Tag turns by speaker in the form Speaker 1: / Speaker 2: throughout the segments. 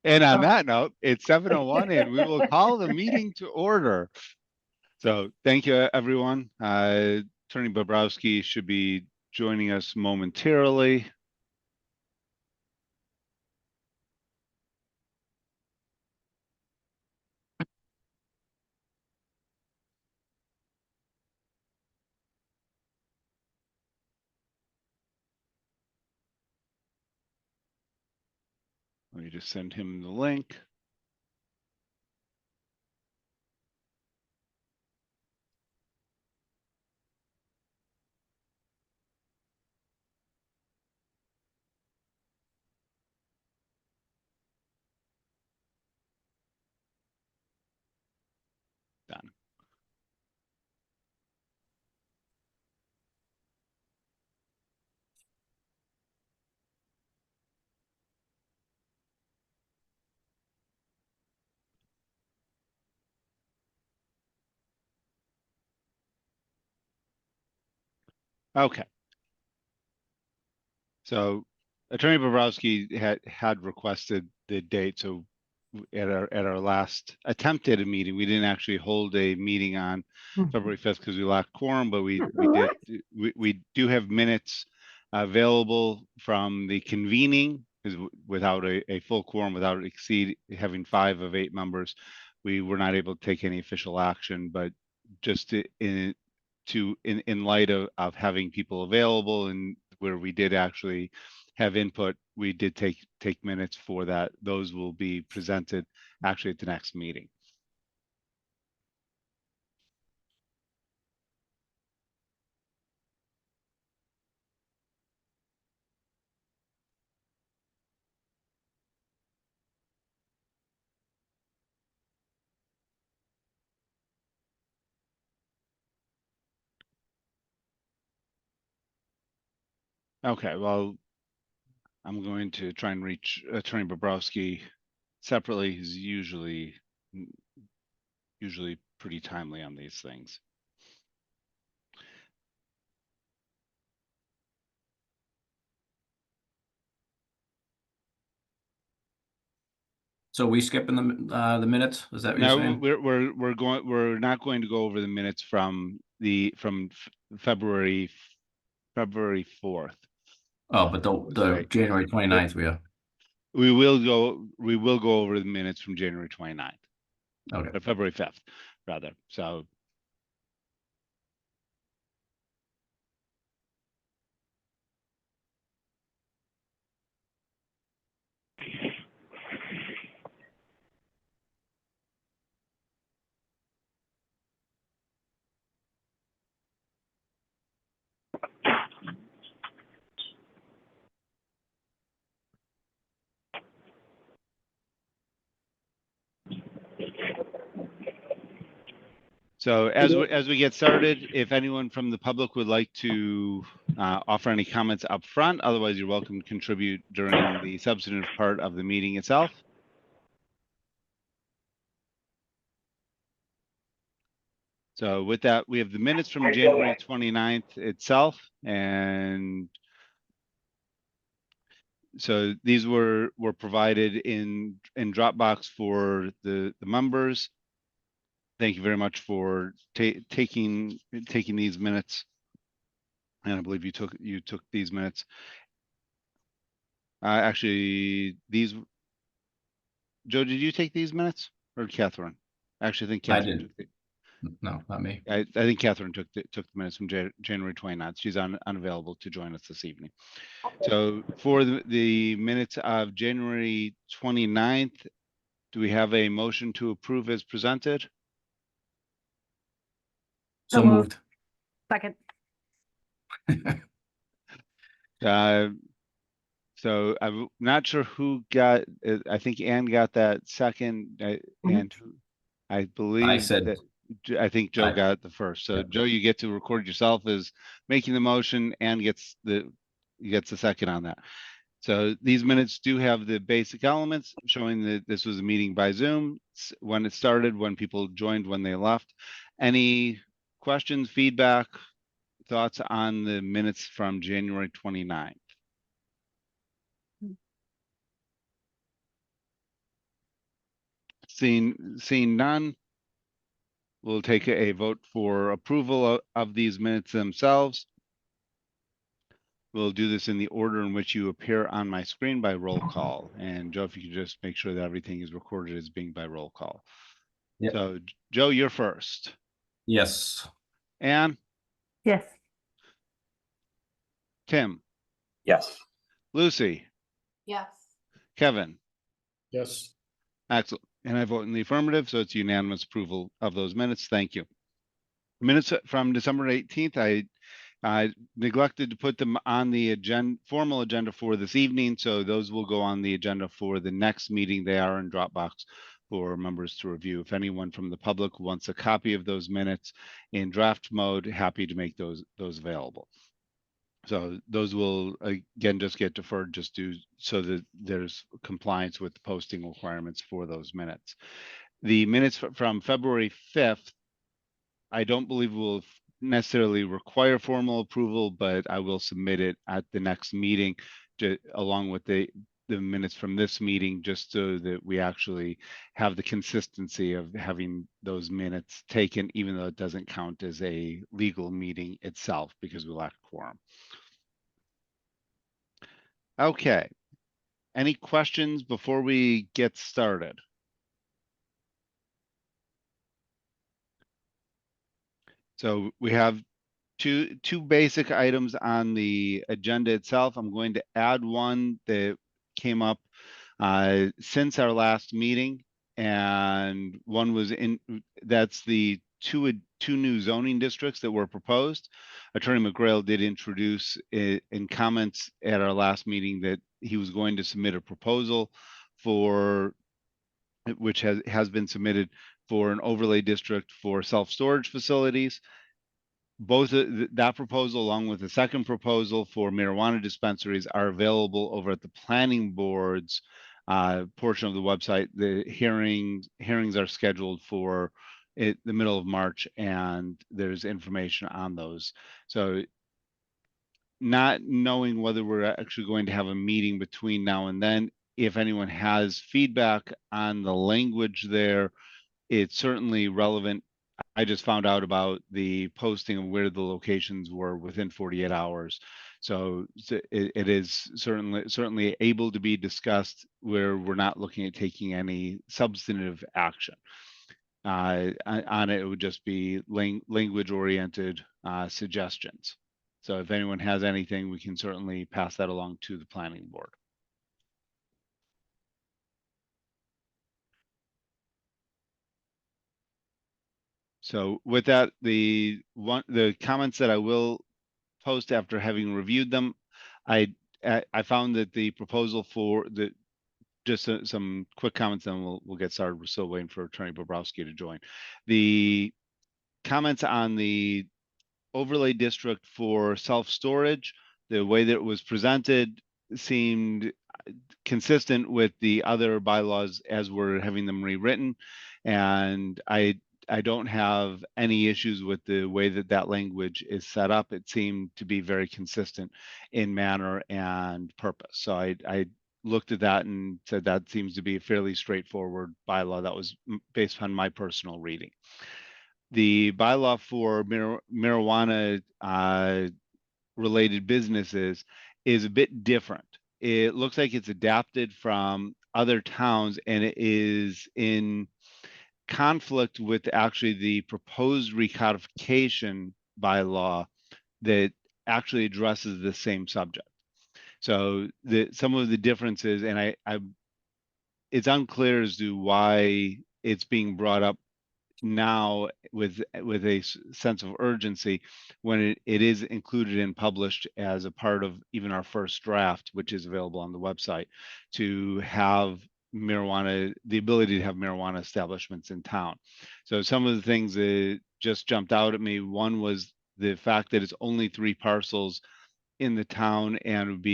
Speaker 1: And on that note, it's 7:01 and we will call the meeting to order. So thank you, everyone. Attorney Bobrowski should be joining us momentarily. Let me just send him the link. Done. Okay. So Attorney Bobrowski had requested the date. So at our last attempt at a meeting, we didn't actually hold a meeting on February 5th because we lacked quorum, but we do have minutes available from the convening, because without a full quorum, without having 5 of 8 members, we were not able to take any official action. But just in light of having people available and where we did actually have input, we did take minutes for that. Those will be presented actually at the next meeting. Okay, well, I'm going to try and reach Attorney Bobrowski separately. He's usually pretty timely on these things.
Speaker 2: So we skipping the minutes? Is that what you're
Speaker 1: No,
Speaker 2: saying?
Speaker 1: we're not going to go over the minutes from February 4th.
Speaker 2: Oh, but the January 29th we are.
Speaker 1: We will go over the minutes from January 29th.
Speaker 2: Okay.
Speaker 1: Or February 5th, rather. So as we get started, if anyone from the public would like to offer any comments up front, otherwise you're welcome to contribute during the substantive part of the meeting itself. So with that, we have the minutes from January 29th itself, and so these were provided in Dropbox for the members. Thank you very much for taking these minutes. And I believe you took these minutes. Actually, Joe, did you take these minutes or Catherine? Actually, I think Catherine took it.
Speaker 2: No, not me.
Speaker 1: I think Catherine took the minutes from January 29th. She's unavailable to join us this evening. So for the minutes of January 29th, do we have a motion to approve as presented?
Speaker 2: So moved.
Speaker 3: Second.
Speaker 1: So I'm not sure who got. I think Ann got that second, and I believe that I think Joe got the first. So Joe, you get to record yourself as making the motion, and gets the second on that. So these minutes do have the basic elements showing that this was a meeting by Zoom, when it started, when people joined, when they left. Any questions, feedback, thoughts on the minutes from January 29th? Seeing none, we'll take a vote for approval of these minutes themselves. We'll do this in the order in which you appear on my screen by roll call. And Joe, if you could just make sure that everything is recorded as being by roll call.
Speaker 2: Yep.
Speaker 1: So Joe, you're first.
Speaker 2: Yes.
Speaker 1: Anne,
Speaker 3: Yes.
Speaker 1: Tim,
Speaker 4: Yes.
Speaker 1: Lucy,
Speaker 3: Yes.
Speaker 1: Kevin.
Speaker 4: Yes.
Speaker 1: Excellent. And I vote in the affirmative, so it's unanimous approval of those minutes. Thank you. Minutes from December 18th, I neglected to put them on the formal agenda for this evening, so those will go on the agenda for the next meeting. They are in Dropbox for members to review. If anyone from the public wants a copy of those minutes in draft mode, happy to make those available. So those will again just get deferred so that there's compliance with the posting requirements for those minutes. The minutes from February 5th, I don't believe will necessarily require formal approval, but I will submit it at the next meeting along with the minutes from this meeting, just so that we actually have the consistency of having those minutes taken, even though it doesn't count as a legal meeting itself because we lack quorum. Okay. Any questions before we get started? So we have two basic items on the agenda itself. I'm going to add one that came up since our last meeting, and one was that's the two new zoning districts that were proposed. Attorney McGrail did introduce in comments at our last meeting that he was going to submit a proposal for, which has been submitted, for an overlay district for self-storage facilities. Both that proposal, along with the second proposal for marijuana dispensaries, are available over at the planning board's portion of the website. The hearings are scheduled for the middle of March, and there's information on those. So not knowing whether we're actually going to have a meeting between now and then, if anyone has feedback on the language there, it's certainly relevant. I just found out about the posting of where the locations were within 48 hours. So it is certainly able to be discussed where we're not looking at taking any substantive action. On it, it would just be language oriented suggestions. So if anyone has anything, we can certainly pass that along to the planning board. So with that, the comments that I will post after having reviewed them, I found that the proposal for just some quick comments, and we'll get started. We're still waiting for Attorney Bobrowski to join. The comments on the overlay district for self-storage, the way that it was presented seemed consistent with the other bylaws as we're having them rewritten, and I don't have any issues with the way that language is set up. It seemed to be very consistent in manner and purpose. So I looked at that and said that seems to be a fairly straightforward bylaw. That was based on my personal reading. The bylaw for marijuana related businesses is a bit different. It looks like it's adapted from other towns, and it is in conflict with actually the proposed recodification bylaw that actually addresses the same subject. So some of the differences, and it's unclear as to why it's being brought up now with a sense of urgency when it is included and published as a part of even our first draft, which is available on the website, to have marijuana, the ability to have marijuana establishments in town. So some of the things that just jumped out at me, one was the fact that it's only 3 parcels in the town, and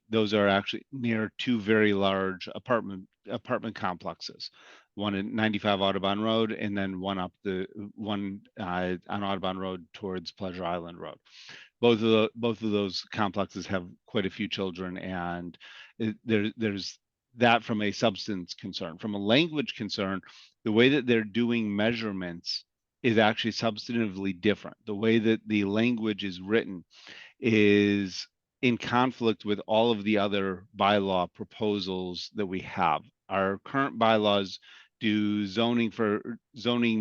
Speaker 1: those are actually near 2 very large apartment complexes, one at 95 Audubon Road, and then one on Audubon Road towards Pleasure Island Road. Both of those complexes have quite a few children, and there's that from a substance concern. From a language concern, the way that they're doing measurements is actually substantively different. The way that the language is written is in conflict with all of the other bylaw proposals that we have. Our current bylaws do zoning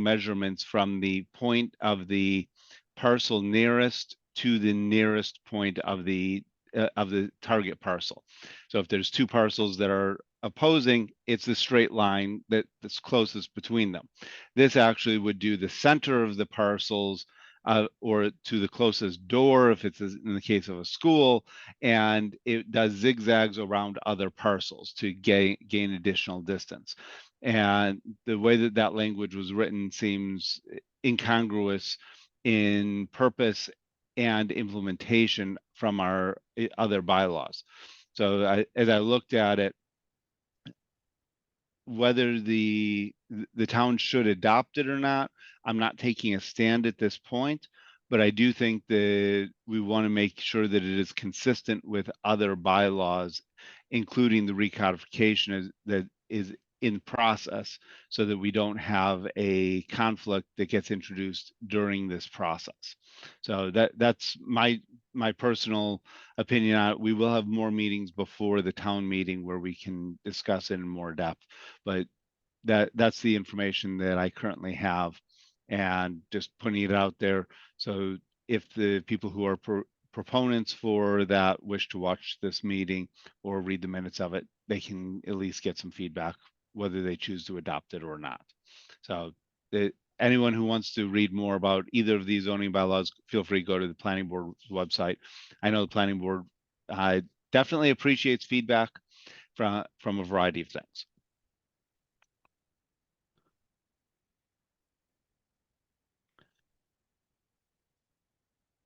Speaker 1: measurements from the point of the parcel nearest to the nearest point of the target parcel. So if there's two parcels that are opposing, it's the straight line that's closest between them. This actually would do the center of the parcels, or to the closest door if it's in the case of a school, and it does zigzags around other parcels to gain additional distance. And the way that that language was written seems incongruous in purpose and implementation from our other bylaws. So as I looked at it, whether the town should adopt it or not, I'm not taking a stand at this point, but I do think that we want to make sure that it is consistent with other bylaws, including the recodification that is in process, so that we don't have a conflict that gets introduced during this process. So that's my personal opinion on it. We will have more meetings before the town meeting where we can discuss it in more depth, but that's the information that I currently have, and just putting it out there. So if the people who are proponents for that wish to watch this meeting or read the minutes of it, they can at least get some feedback whether they choose to adopt it or not. So anyone who wants to read more about either of these zoning bylaws, feel free to go to the planning board website. I know the planning board definitely appreciates feedback from a variety of things.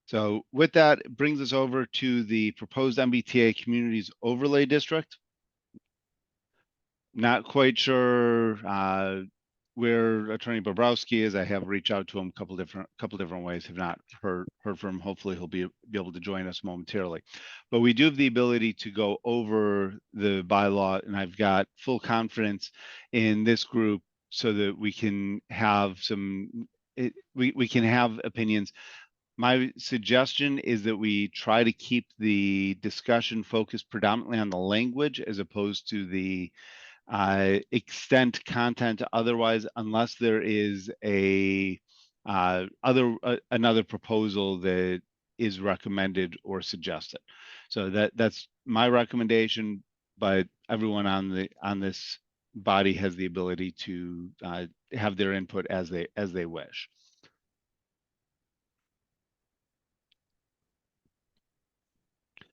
Speaker 1: So with that, it brings us over to the proposed MBTA Communities Overlay District. Not quite sure where Attorney Bobrowski is. I have reached out to him a couple different ways. Have not heard from him. Hopefully he'll be able to join us momentarily. But we do have the ability to go over the bylaw, and I've got full confidence in this group so that we can have we can have opinions. My suggestion is that we try to keep the discussion focused predominantly on the language as opposed to the extent content otherwise, unless there is another proposal that is recommended or suggested. So that's my recommendation, but everyone on this body has the ability to have their input as they wish.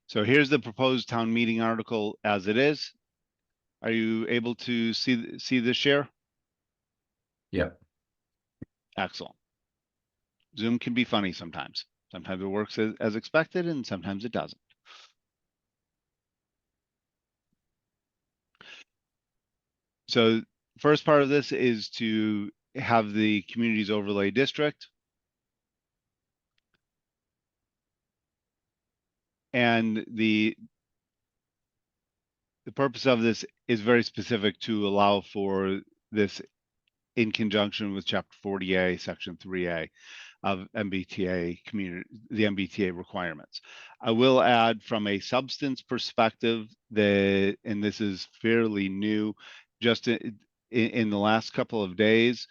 Speaker 1: So here's the proposed town meeting article as it is. Are you able to see the share?
Speaker 2: Yep.
Speaker 1: Excellent. Zoom can be funny sometimes. Sometimes it works as expected, and sometimes it doesn't. So first part of this is to have the communities overlay district. And the purpose of this is very specific to allow for this in conjunction with Chapter 40A, Section 3A of MBTA the MBTA requirements. I will add from a substance perspective that, and this is fairly new, just in the last couple of days,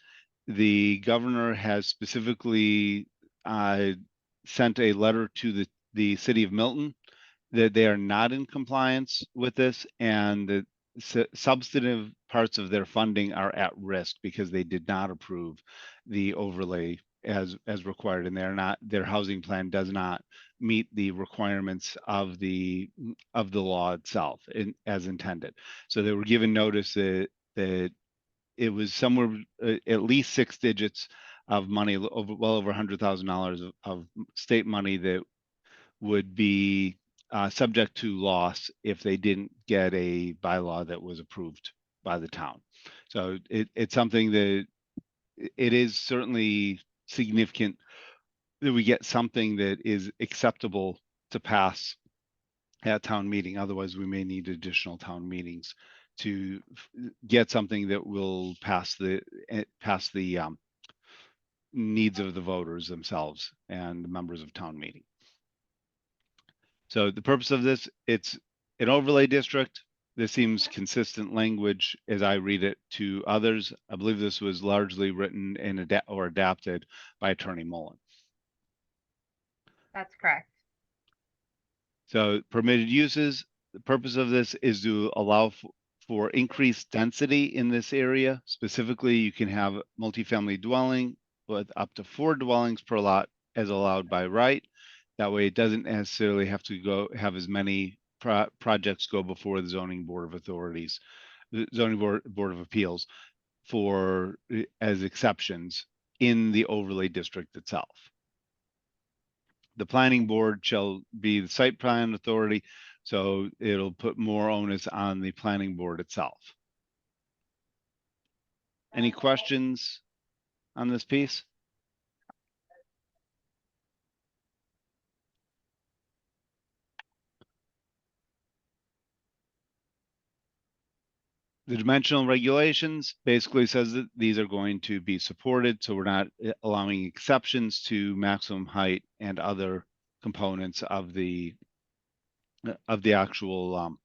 Speaker 1: the governor has specifically sent a letter to the city of Milton that they are not in compliance with this, and the substantive parts of their funding are at risk because they did not approve the overlay as required, and their housing plan does not meet the requirements of the law itself as intended. So they were given notice that it was somewhere at least 6 digits of money, well over $100,000 of state money that would be subject to loss if they didn't get a bylaw that was approved by the town. So it's something that it is certainly significant that we get something that is acceptable to pass at town meeting. Otherwise, we may need additional town meetings to get something that will pass the needs of the voters themselves and the members of town meeting. So the purpose of this, it's an overlay district. This seems consistent language as I read it to others. I believe this was largely written and adapted by Attorney Mullen.
Speaker 3: That's correct.
Speaker 1: So permitted uses, the purpose of this is to allow for increased density in this area. Specifically, you can have multifamily dwelling with up to 4 dwellings per lot as allowed by right. That way it doesn't necessarily have to have as many projects go before the zoning board of authorities, the zoning board of appeals as exceptions in the overlay district itself. The planning board shall be the site plan authority, so it'll put more onus on the planning board itself. Any questions on this piece? The dimensional regulations basically says that these are going to be supported, so we're not allowing exceptions to maximum height and other components of the actual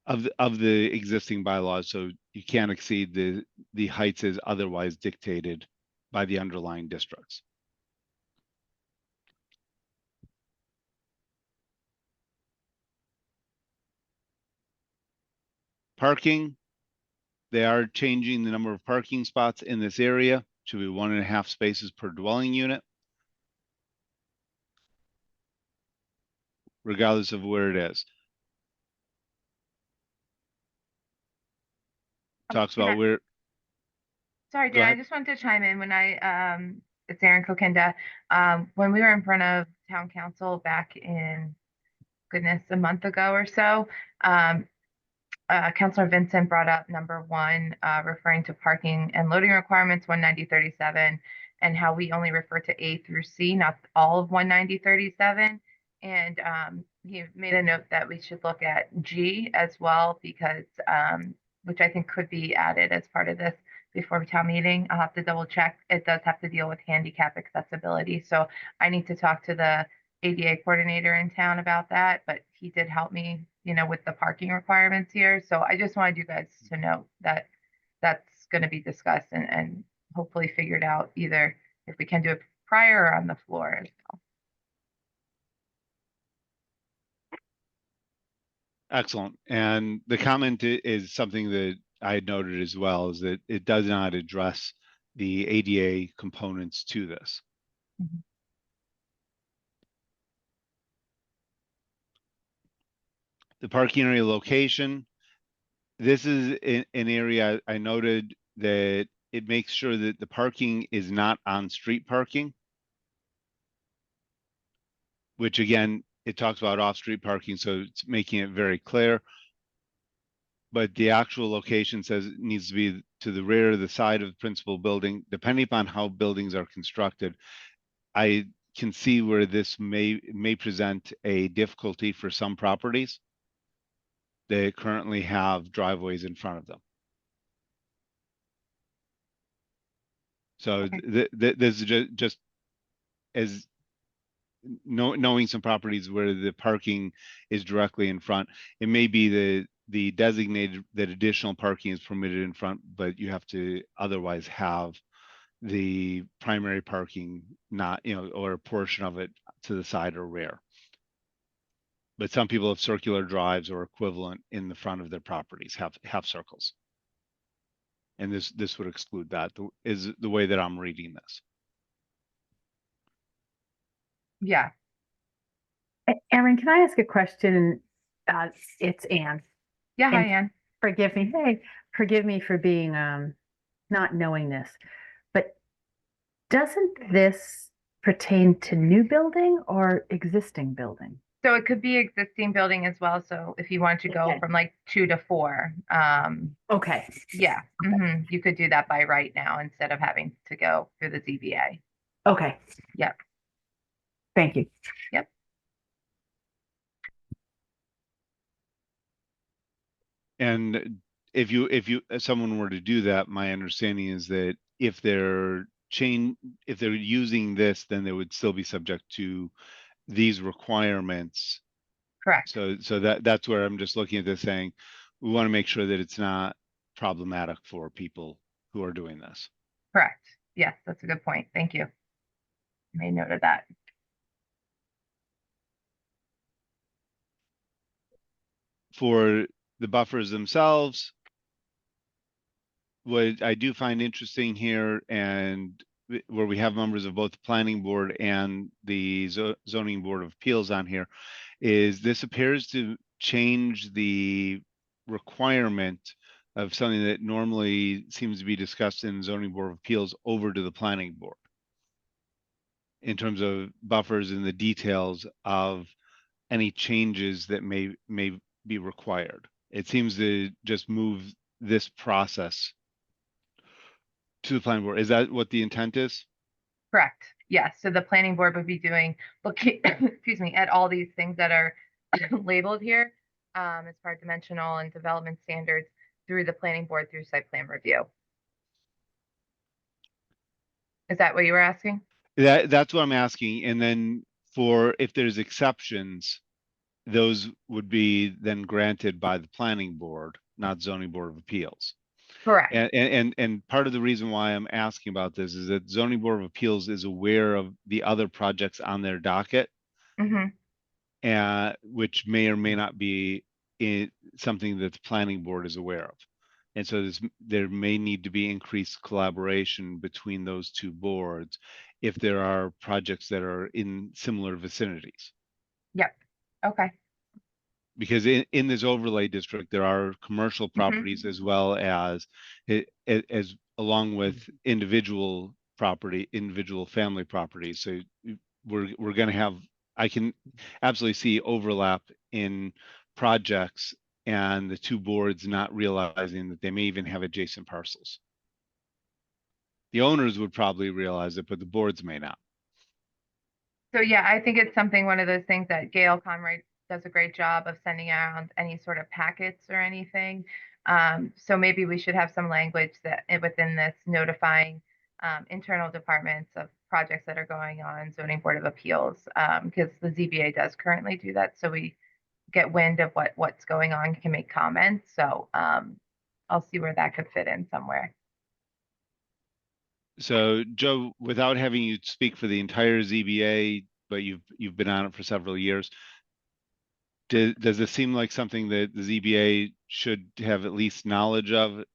Speaker 1: of the existing bylaws. So you can't exceed the heights as otherwise dictated by the underlying districts. Parking, they are changing the number of parking spots in this area to be 1.5 spaces per dwelling unit, regardless of where it is. Talks about where.
Speaker 3: Sorry,
Speaker 1: Go
Speaker 3: Dan, I
Speaker 1: ahead.
Speaker 3: just wanted to chime in when it's Erin Kokinda. When we were in front of town council back in, goodness, a month ago or so, Councilor Vincent brought up number 1, referring to parking and loading requirements, 19037, and how we only refer to A through C, not all of 19037. And he made a note that we should look at G as well, because which I think could be added as part of this before town meeting. I'll have to double check. It does have to deal with handicap accessibility. So I need to talk to the ADA coordinator in town about that, but he did help me, with the parking requirements here. So I just wanted you guys to know that that's going to be discussed and hopefully figured out, either if we can do it prior or on the floor as well.
Speaker 1: Excellent. And the comment is something that I had noted as well, is that it does not address the ADA components to this.
Speaker 3: Mm-hmm.
Speaker 1: The parking area location. This is an area I noted that it makes sure that the parking is not on street parking, which again, it talks about off-street parking, so it's making it very clear. But the actual location says it needs to be to the rear of the side of the principal building. Depending upon how buildings are constructed, I can see where this may present a difficulty for some properties. They currently have driveways in front of them. So
Speaker 3: Okay.
Speaker 1: this is just as knowing some properties where the parking is directly in front. It may be the designated that additional parking is permitted in front, but you have to otherwise have the primary parking not, or a portion of it to the side or rear. But some people have circular drives or equivalent in the front of their properties, half circles. And this would exclude that, is the way that I'm reading this.
Speaker 3: Yeah.
Speaker 5: Erin, can I ask a question? It's Anne.
Speaker 3: Yeah. Hi,
Speaker 5: And
Speaker 3: Ann.
Speaker 5: Forgive me. Hey, forgive me for being not knowing this, but doesn't this pertain to new building or existing building?
Speaker 3: So it could be existing building as well. So if you want to go
Speaker 5: Okay.
Speaker 3: from like 2 to 4,
Speaker 5: Okay.
Speaker 3: yeah, you could do that by right now instead of having to go through the ZBA.
Speaker 5: Okay.
Speaker 3: Yep.
Speaker 5: Thank you.
Speaker 3: Yep.
Speaker 1: And if someone were to do that, my understanding is that if they're using this, then they would still be subject to these requirements.
Speaker 3: Correct.
Speaker 1: So that's where I'm just looking at this saying, we want to make sure that it's not problematic for people who are doing this.
Speaker 3: Correct. Yes, that's a good point. Thank you. Made note of that.
Speaker 1: For the buffers themselves, what I do find interesting here, and where we have members of both the planning board and the zoning board of appeals on here, is this appears to change the requirement of something that normally seems to be discussed in zoning board of appeals over to the planning board in terms of buffers and the details of any changes that may be required. It seems to just move this process to the planning board. Is that what the intent is?
Speaker 3: Correct. Yes. So the planning board would be looking, excuse me, at all these things that are labeled here as part of dimensional and development standards through the planning board through site plan review. Is that what you were asking?
Speaker 1: That's what I'm asking. And then for if there's exceptions, those would be then granted by the planning board, not zoning board of appeals.
Speaker 3: Correct.
Speaker 1: And part of the reason why I'm asking about this is that zoning board of appeals is aware of the other projects on their docket, which may or may not be something that the planning board is aware of. And so there may need to be increased collaboration between those two boards if there are projects that are in similar vicinities.
Speaker 3: Yep. Okay.
Speaker 1: Because in this overlay district, there are commercial properties as well as along with individual family properties. So we're going to have, I can absolutely see overlap in projects and the two boards not realizing that they may even have adjacent parcels. The owners would probably realize it, but the boards may not.
Speaker 3: So yeah, I think it's one of those things that Gail Conroy does a great job of sending out any sort of packets or anything. So maybe we should have some language that within this notifying internal departments of projects that are going on zoning board of appeals, because the ZBA does currently do that. So we get wind of what's going on, can make comments. So I'll see where that could fit in somewhere.
Speaker 1: So Joe, without having you speak for the entire ZBA, but you've been on it for several years, does it seem like something that the ZBA should have at least knowledge of?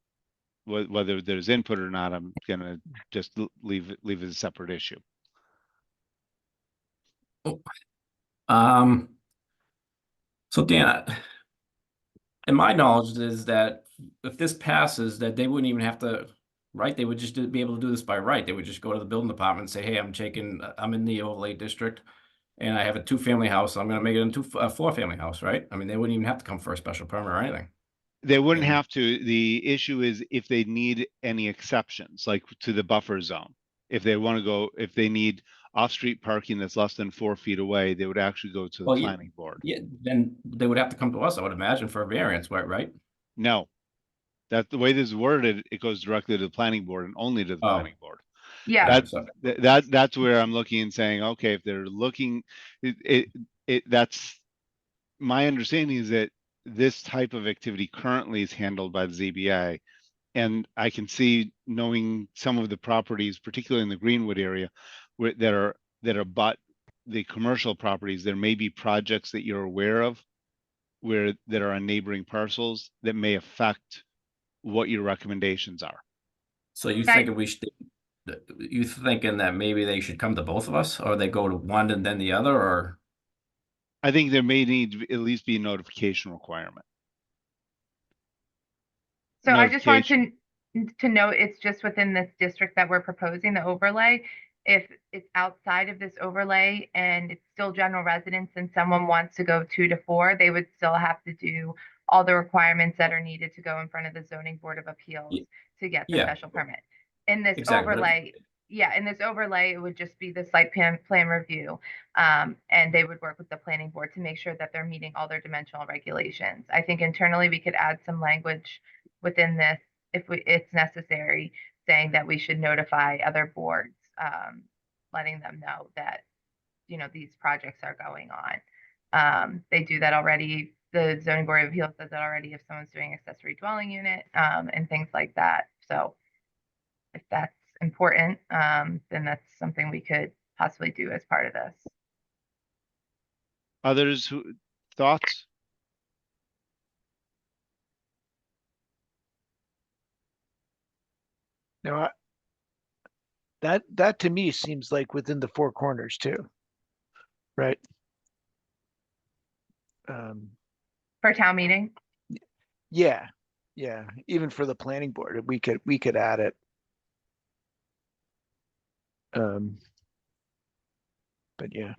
Speaker 1: Whether there's input or not, I'm gonna just leave it as a separate issue.
Speaker 2: So Dan, in my knowledge is that if this passes, that they wouldn't even have to, right? They would just be able to do this by right. They would just go to the building department and say, hey, I'm in the overlay district and I have a 2-family house. I'm going to make it into a 4-family house, right? I mean, they wouldn't even have to come for a special permit or anything.
Speaker 1: They wouldn't
Speaker 2: Yeah.
Speaker 1: have to. The issue is if they need any exceptions, like to the buffer zone. If they want to go, if they need off-street parking that's less than 4 feet away, they would actually go to the
Speaker 2: Well, yeah.
Speaker 1: planning board.
Speaker 2: Yeah, then they would have to come to us, I would imagine, for a variance, right?
Speaker 1: No, that's the way this is worded. It goes directly to the planning board and only to the
Speaker 2: Oh.
Speaker 1: planning board.
Speaker 3: Yeah.
Speaker 1: That's where I'm looking and saying, okay, if they're looking, that's my understanding is that this type of activity currently is handled by the ZBA. And I can see, knowing some of the properties, particularly in the Greenwood area, that are but the commercial properties, there may be projects that you're aware of that are on neighboring parcels that may affect what your recommendations are.
Speaker 2: So you
Speaker 3: Okay.
Speaker 2: thinking you thinking that maybe they should come to both of us, or they go to one and then the other, or?
Speaker 1: I think there may need to at least be a notification requirement.
Speaker 3: So I just want to note it's just within this district that we're proposing the overlay. If it's outside of this overlay and it's still general residence and someone wants to go 2 to 4, they would still have to do all the requirements that are needed to go in front of the zoning board of appeals to get the
Speaker 2: Yeah.
Speaker 3: special permit. In this
Speaker 2: Exactly, but
Speaker 3: overlay, yeah, in this overlay, it would just be the site plan review. And they would work with the planning board to make sure that they're meeting all their dimensional regulations. I think internally we could add some language within this if it's necessary, saying that we should notify other boards, letting them know that, these projects are going on. They do that already. The zoning board of appeals does that already if someone's doing accessory dwelling unit, and things like that. So if that's important, then that's something we could possibly do as part of this.
Speaker 1: Others thoughts?
Speaker 6: No, that to me seems like within the four corners too, right?
Speaker 3: For town meeting,
Speaker 6: Yeah, even for the planning board, we could add it. But yeah,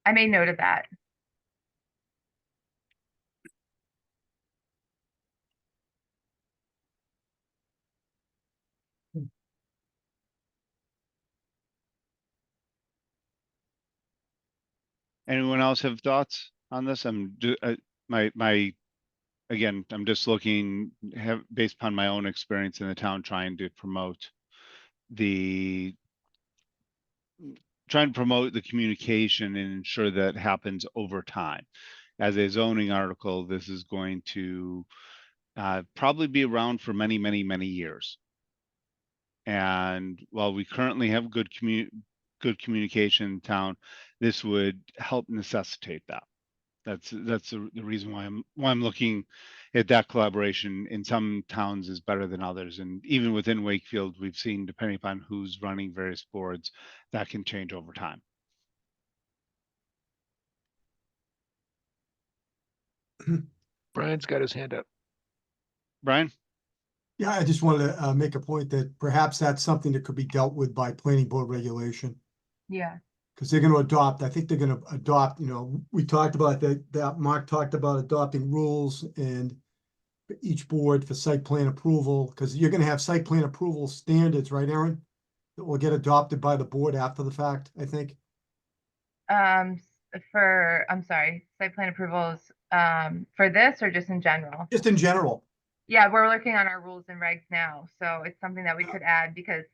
Speaker 3: I made note of that.
Speaker 1: Anyone else have thoughts on this? Again, I'm just looking, based upon my own experience in the town, trying to promote the communication and ensure that happens over time. As a zoning article, this is going to probably be around for many, many, many years. And while we currently have good communication in town, this would help necessitate that. That's the reason why I'm looking at that collaboration. In some towns is better than others, and even within Wakefield, we've seen, depending upon who's running various boards, that can change over time.
Speaker 6: Brian's got his hand up.
Speaker 1: Brian?
Speaker 7: Yeah, I just wanted to make a point that perhaps that's something that could be dealt with by planning board regulation.
Speaker 3: Yeah.
Speaker 7: Because they're gonna adopt, I think they're gonna adopt, we talked about that Mark talked about adopting rules and each board for site plan approval, because you're gonna have site plan approval standards, right, Aaron? That will get adopted by the board after the fact, I think.
Speaker 3: I'm sorry, site plan approvals, for this or just in general?
Speaker 7: Just in general.
Speaker 3: Yeah, we're working on our rules and regs now, so it's something that we could add because,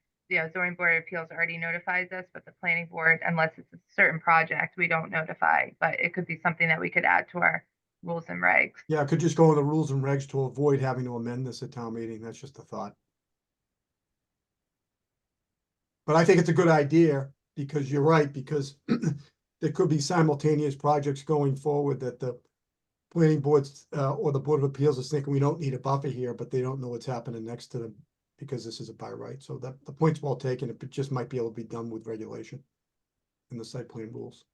Speaker 3: zoning board of appeals already notifies us, but the planning board, unless it's a certain project, we don't notify, but it could be something that we could add to our rules and regs.
Speaker 7: Yeah, it could just go in the rules and regs to avoid having to amend this at town meeting. That's just a thought. But I think it's a good idea because you're right, because there could be simultaneous projects going forward that the planning boards or the Board of Appeals is thinking we don't need a buffer here, but they don't know what's happening next to them because this is a by right. So that the point's well taken. It just might be able to be done with regulation in the site plan rules.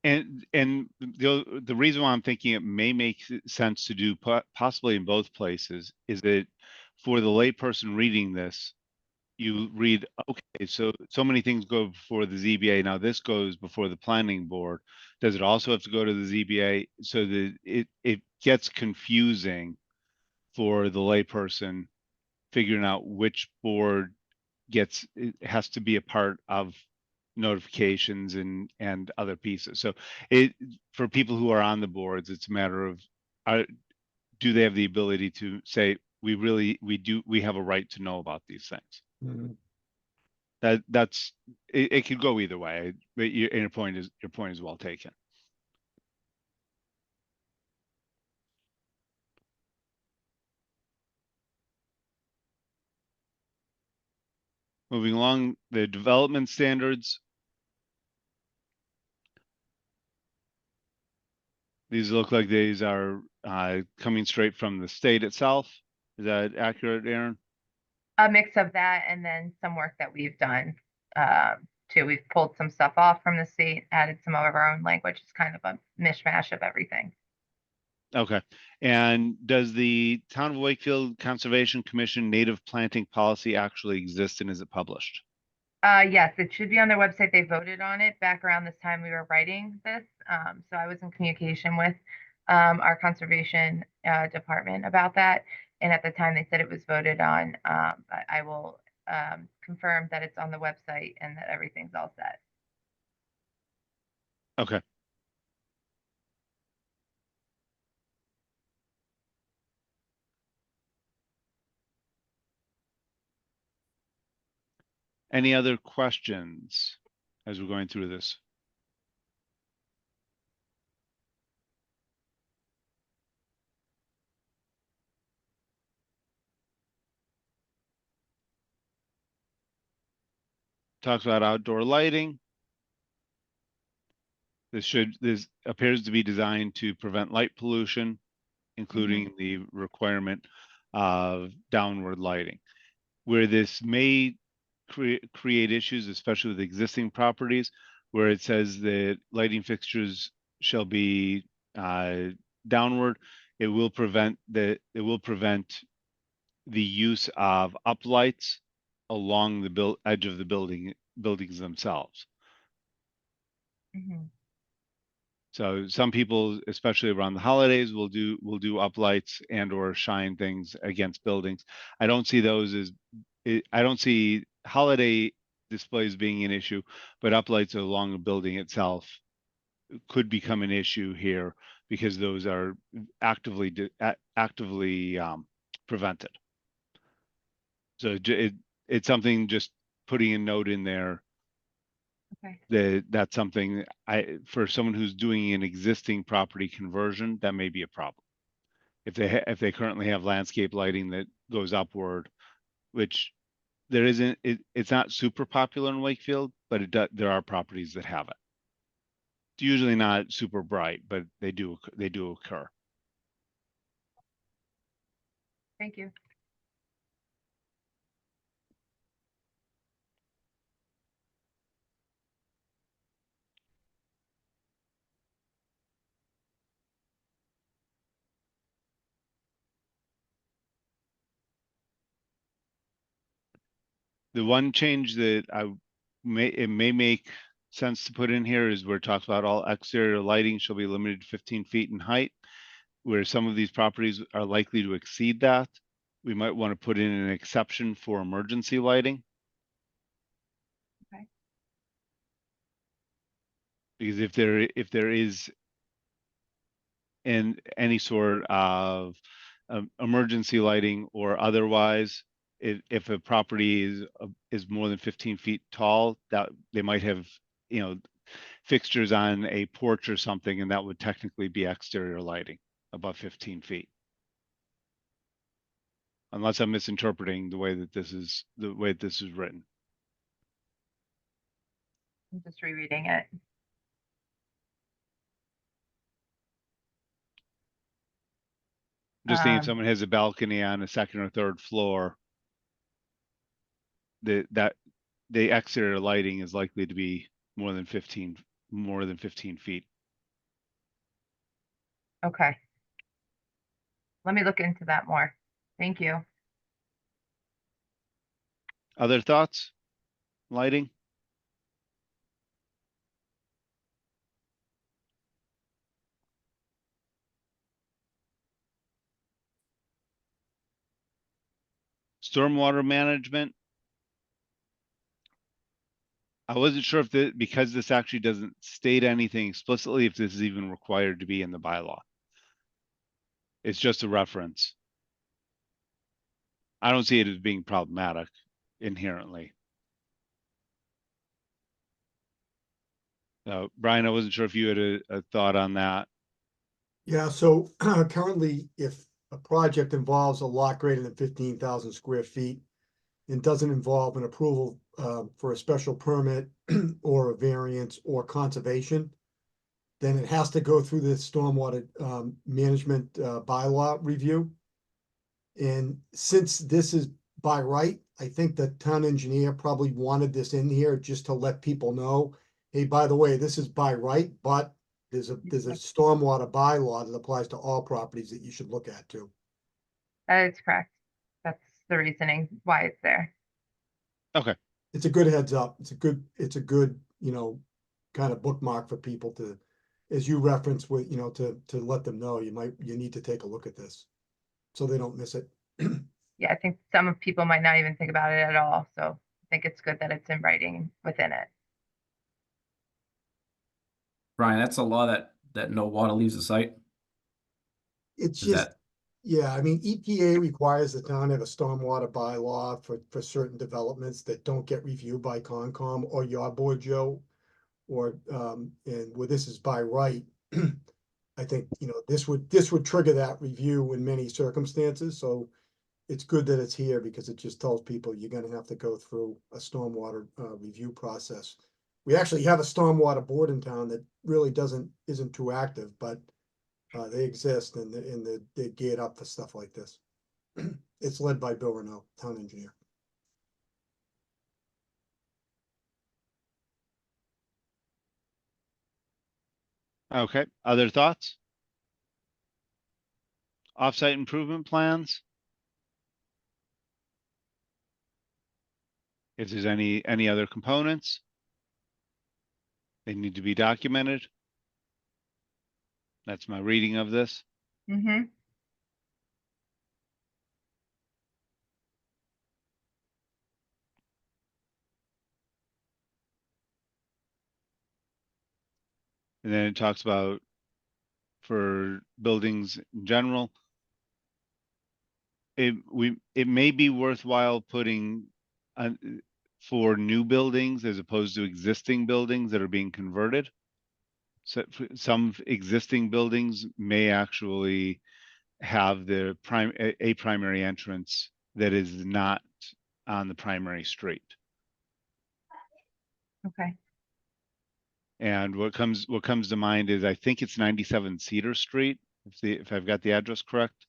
Speaker 1: And the reason why I'm thinking it may make sense to do possibly in both places is that for the layperson reading this, you read, okay, so many things go before the ZBA. Now this goes before the planning board. Does it also have to go to the ZBA? So that it gets confusing for the layperson figuring out which board it has to be a part of notifications and other pieces. So for people who are on the boards, it's a matter of do they have the ability to say we have a right to know about these things.
Speaker 7: Mhm.
Speaker 1: It could go either way, but your point is well taken. Moving along, the development standards. These look like these are coming straight from the state itself. Is that accurate, Aaron?
Speaker 3: A mix of that and then some work that we've done, too. We've pulled some stuff off from the state, added some of our own language. It's kind of a mishmash of everything.
Speaker 1: Okay. And does the Town of Wakefield Conservation Commission native planting policy actually exist, and is it published?
Speaker 3: Yes, it should be on their website. They voted on it back around this time we were writing this. So I was in communication with our conservation department about that. And at the time they said it was voted on, I will confirm that it's on the website and that everything's all set.
Speaker 1: Okay. Any other questions as we're going through this? Talks about outdoor lighting. This appears to be designed to prevent light pollution, including the requirement of downward lighting. Where this may create issues, especially with existing properties, where it says that lighting fixtures shall be downward, it will prevent the use of uplights along the edge of the buildings themselves.
Speaker 3: Mhm.
Speaker 1: So some people, especially around the holidays, will do uplights and or shine things against buildings. I don't see those as I don't see holiday displays being an issue, but uplights along a building itself could become an issue here because those are actively prevented. So it's something, just putting a note in there
Speaker 3: Okay.
Speaker 1: that's something for someone who's doing an existing property conversion, that may be a problem. If they currently have landscape lighting that goes upward, which there isn't, it's not super popular in Wakefield, but there are properties that have it. It's usually not super bright, but they do occur.
Speaker 3: Thank you.
Speaker 1: The one change that it may make sense to put in here is where it talks about all exterior lighting shall be limited to 15 feet in height. Where some of these properties are likely to exceed that, we might want to put in an exception for emergency lighting.
Speaker 3: Okay.
Speaker 1: Because if there is any sort of emergency lighting or otherwise, if a property is more than 15 feet tall, that they might have, fixtures on a porch or something, and that would technically be exterior lighting above 15 feet. Unless I'm misinterpreting the way that this is written.
Speaker 3: I'm just rereading it.
Speaker 1: Just thinking if
Speaker 3: Um,
Speaker 1: someone has a balcony on a second or third floor, that the exterior lighting is likely to be more than 15 feet.
Speaker 3: Okay. Let me look into that more. Thank you.
Speaker 1: Other thoughts? Lighting? Stormwater management. I wasn't sure if because this actually doesn't state anything explicitly, if this is even required to be in the bylaw. It's just a reference. I don't see it as being problematic inherently. Brian, I wasn't sure if you had a thought on that.
Speaker 7: Yeah, so currently, if a project involves a lot greater than 15,000 square feet and doesn't involve an approval for a special permit or a variance or conservation, then it has to go through the stormwater management bylaw review. And since this is by right, I think the town engineer probably wanted this in here just to let people know, hey, by the way, this is by right, but there's a stormwater bylaw that applies to all properties that you should look at too.
Speaker 3: That is correct. That's the reasoning why it's there.
Speaker 1: Okay.
Speaker 7: It's a good heads up. It's a good, kind of bookmark for people to, as you referenced with, you know, to let them know, you need to take a look at this. So they don't miss it.
Speaker 3: Yeah, I think some people might not even think about it at all. So I think it's good that it's in writing within it.
Speaker 2: Brian, that's a law that no water leaves the site.
Speaker 7: It's
Speaker 2: Is
Speaker 7: just,
Speaker 2: that
Speaker 7: yeah, I mean, EPA requires the town to have a stormwater bylaw for certain developments that don't get reviewed by Concom or your board, Joe. Or, and where this is by right, I think, you know, this would trigger that review in many circumstances, so it's good that it's here because it just tells people you're gonna have to go through a stormwater, review process. We actually have a stormwater board in town that really isn't too active, but they exist and they're geared up for stuff like this. It's led by Bill Renault, town engineer.
Speaker 1: Okay, other thoughts? Offsite improvement plans? If there's any other components? They need to be documented. That's my reading of this.
Speaker 3: Mm-hmm.
Speaker 1: And then it talks about for buildings in general. It may be worthwhile putting for new buildings as opposed to existing buildings that are being converted. So some existing buildings may actually have a primary entrance that is not on the primary street.
Speaker 3: Okay.
Speaker 1: And what comes to mind is I think it's 97 Cedar Street, if I've got the address correct.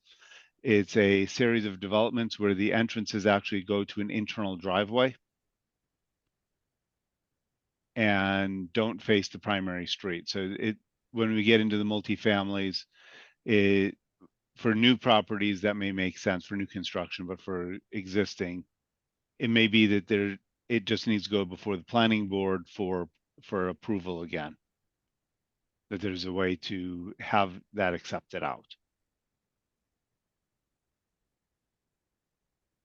Speaker 1: It's a series of developments where the entrances actually go to an internal driveway and don't face the primary street. So when we get into the multifamilies, for new properties that may make sense for new construction, but for existing, it may be that it just needs to go before the planning board for approval again. That there's a way to have that accepted out.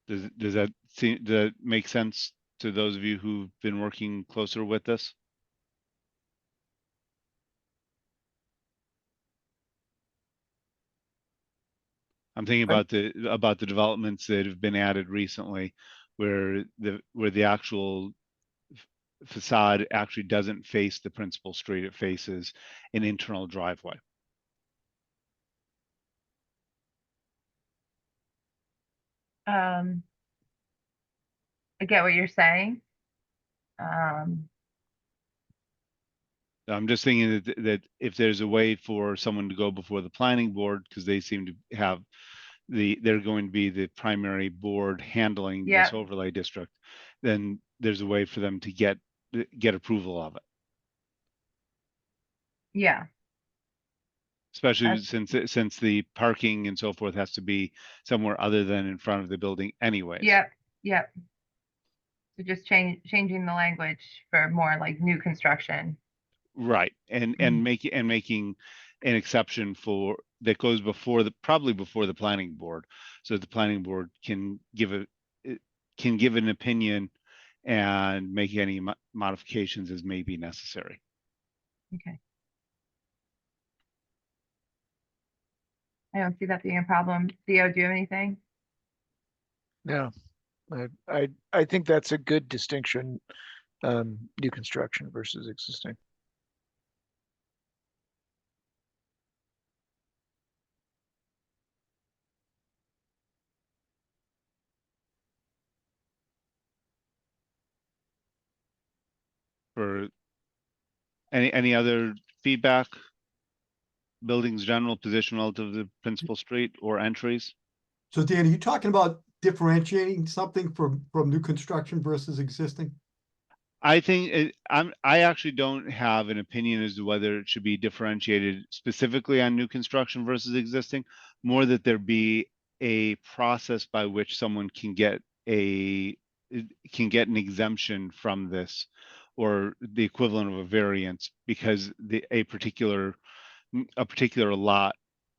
Speaker 1: Does that make sense to those of you who've been working closer with this? I'm thinking about the developments that have been added recently, where the actual facade actually doesn't face the principal street; it faces an internal driveway.
Speaker 3: I get what you're saying. Um,
Speaker 1: I'm just thinking that if there's a way for someone to go before the planning board, because they seem to have they're going to be the primary board handling
Speaker 3: Yeah.
Speaker 1: this overlay district, then there's a way for them to get approval of it.
Speaker 3: yeah.
Speaker 1: Especially since the parking and so forth has to be somewhere other than in front of the building anyways.
Speaker 3: Yep. Yep. So just changing the language for more like new construction.
Speaker 1: Right. And making an exception for that goes probably before the planning board, so that the planning board can give an opinion and make any modifications as may be necessary.
Speaker 3: Okay. I don't see that being a problem. Theo, do you have anything?
Speaker 6: No, I think that's a good distinction, new construction versus existing.
Speaker 1: For any other feedback? Buildings general position relative to the principal street or entries?
Speaker 7: So Dan, are you talking about differentiating something from new construction versus existing?
Speaker 1: I think I actually don't have an opinion as to whether it should be differentiated specifically on new construction versus existing, more that there be a process by which someone can get an exemption from this or the equivalent of a variance because a particular lot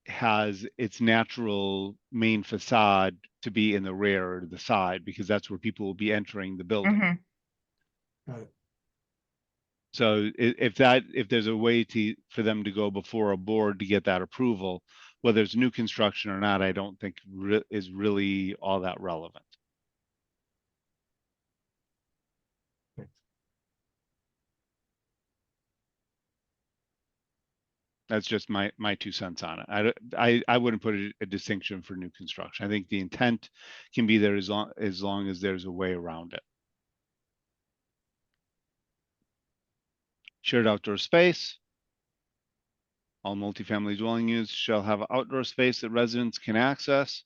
Speaker 1: has its natural main facade to be in the rear or the side, because that's where people will be entering the building.
Speaker 3: Mhm.
Speaker 7: Got it.
Speaker 1: So if there's a way for them to go before a board to get that approval, whether it's new construction or not, I don't think is really all that relevant. That's just my 2 cents on it. I wouldn't put a distinction for new construction. I think the intent can be there as long as there's a way around it. Shared outdoor space. All multifamily dwelling units shall have outdoor space that residents can access.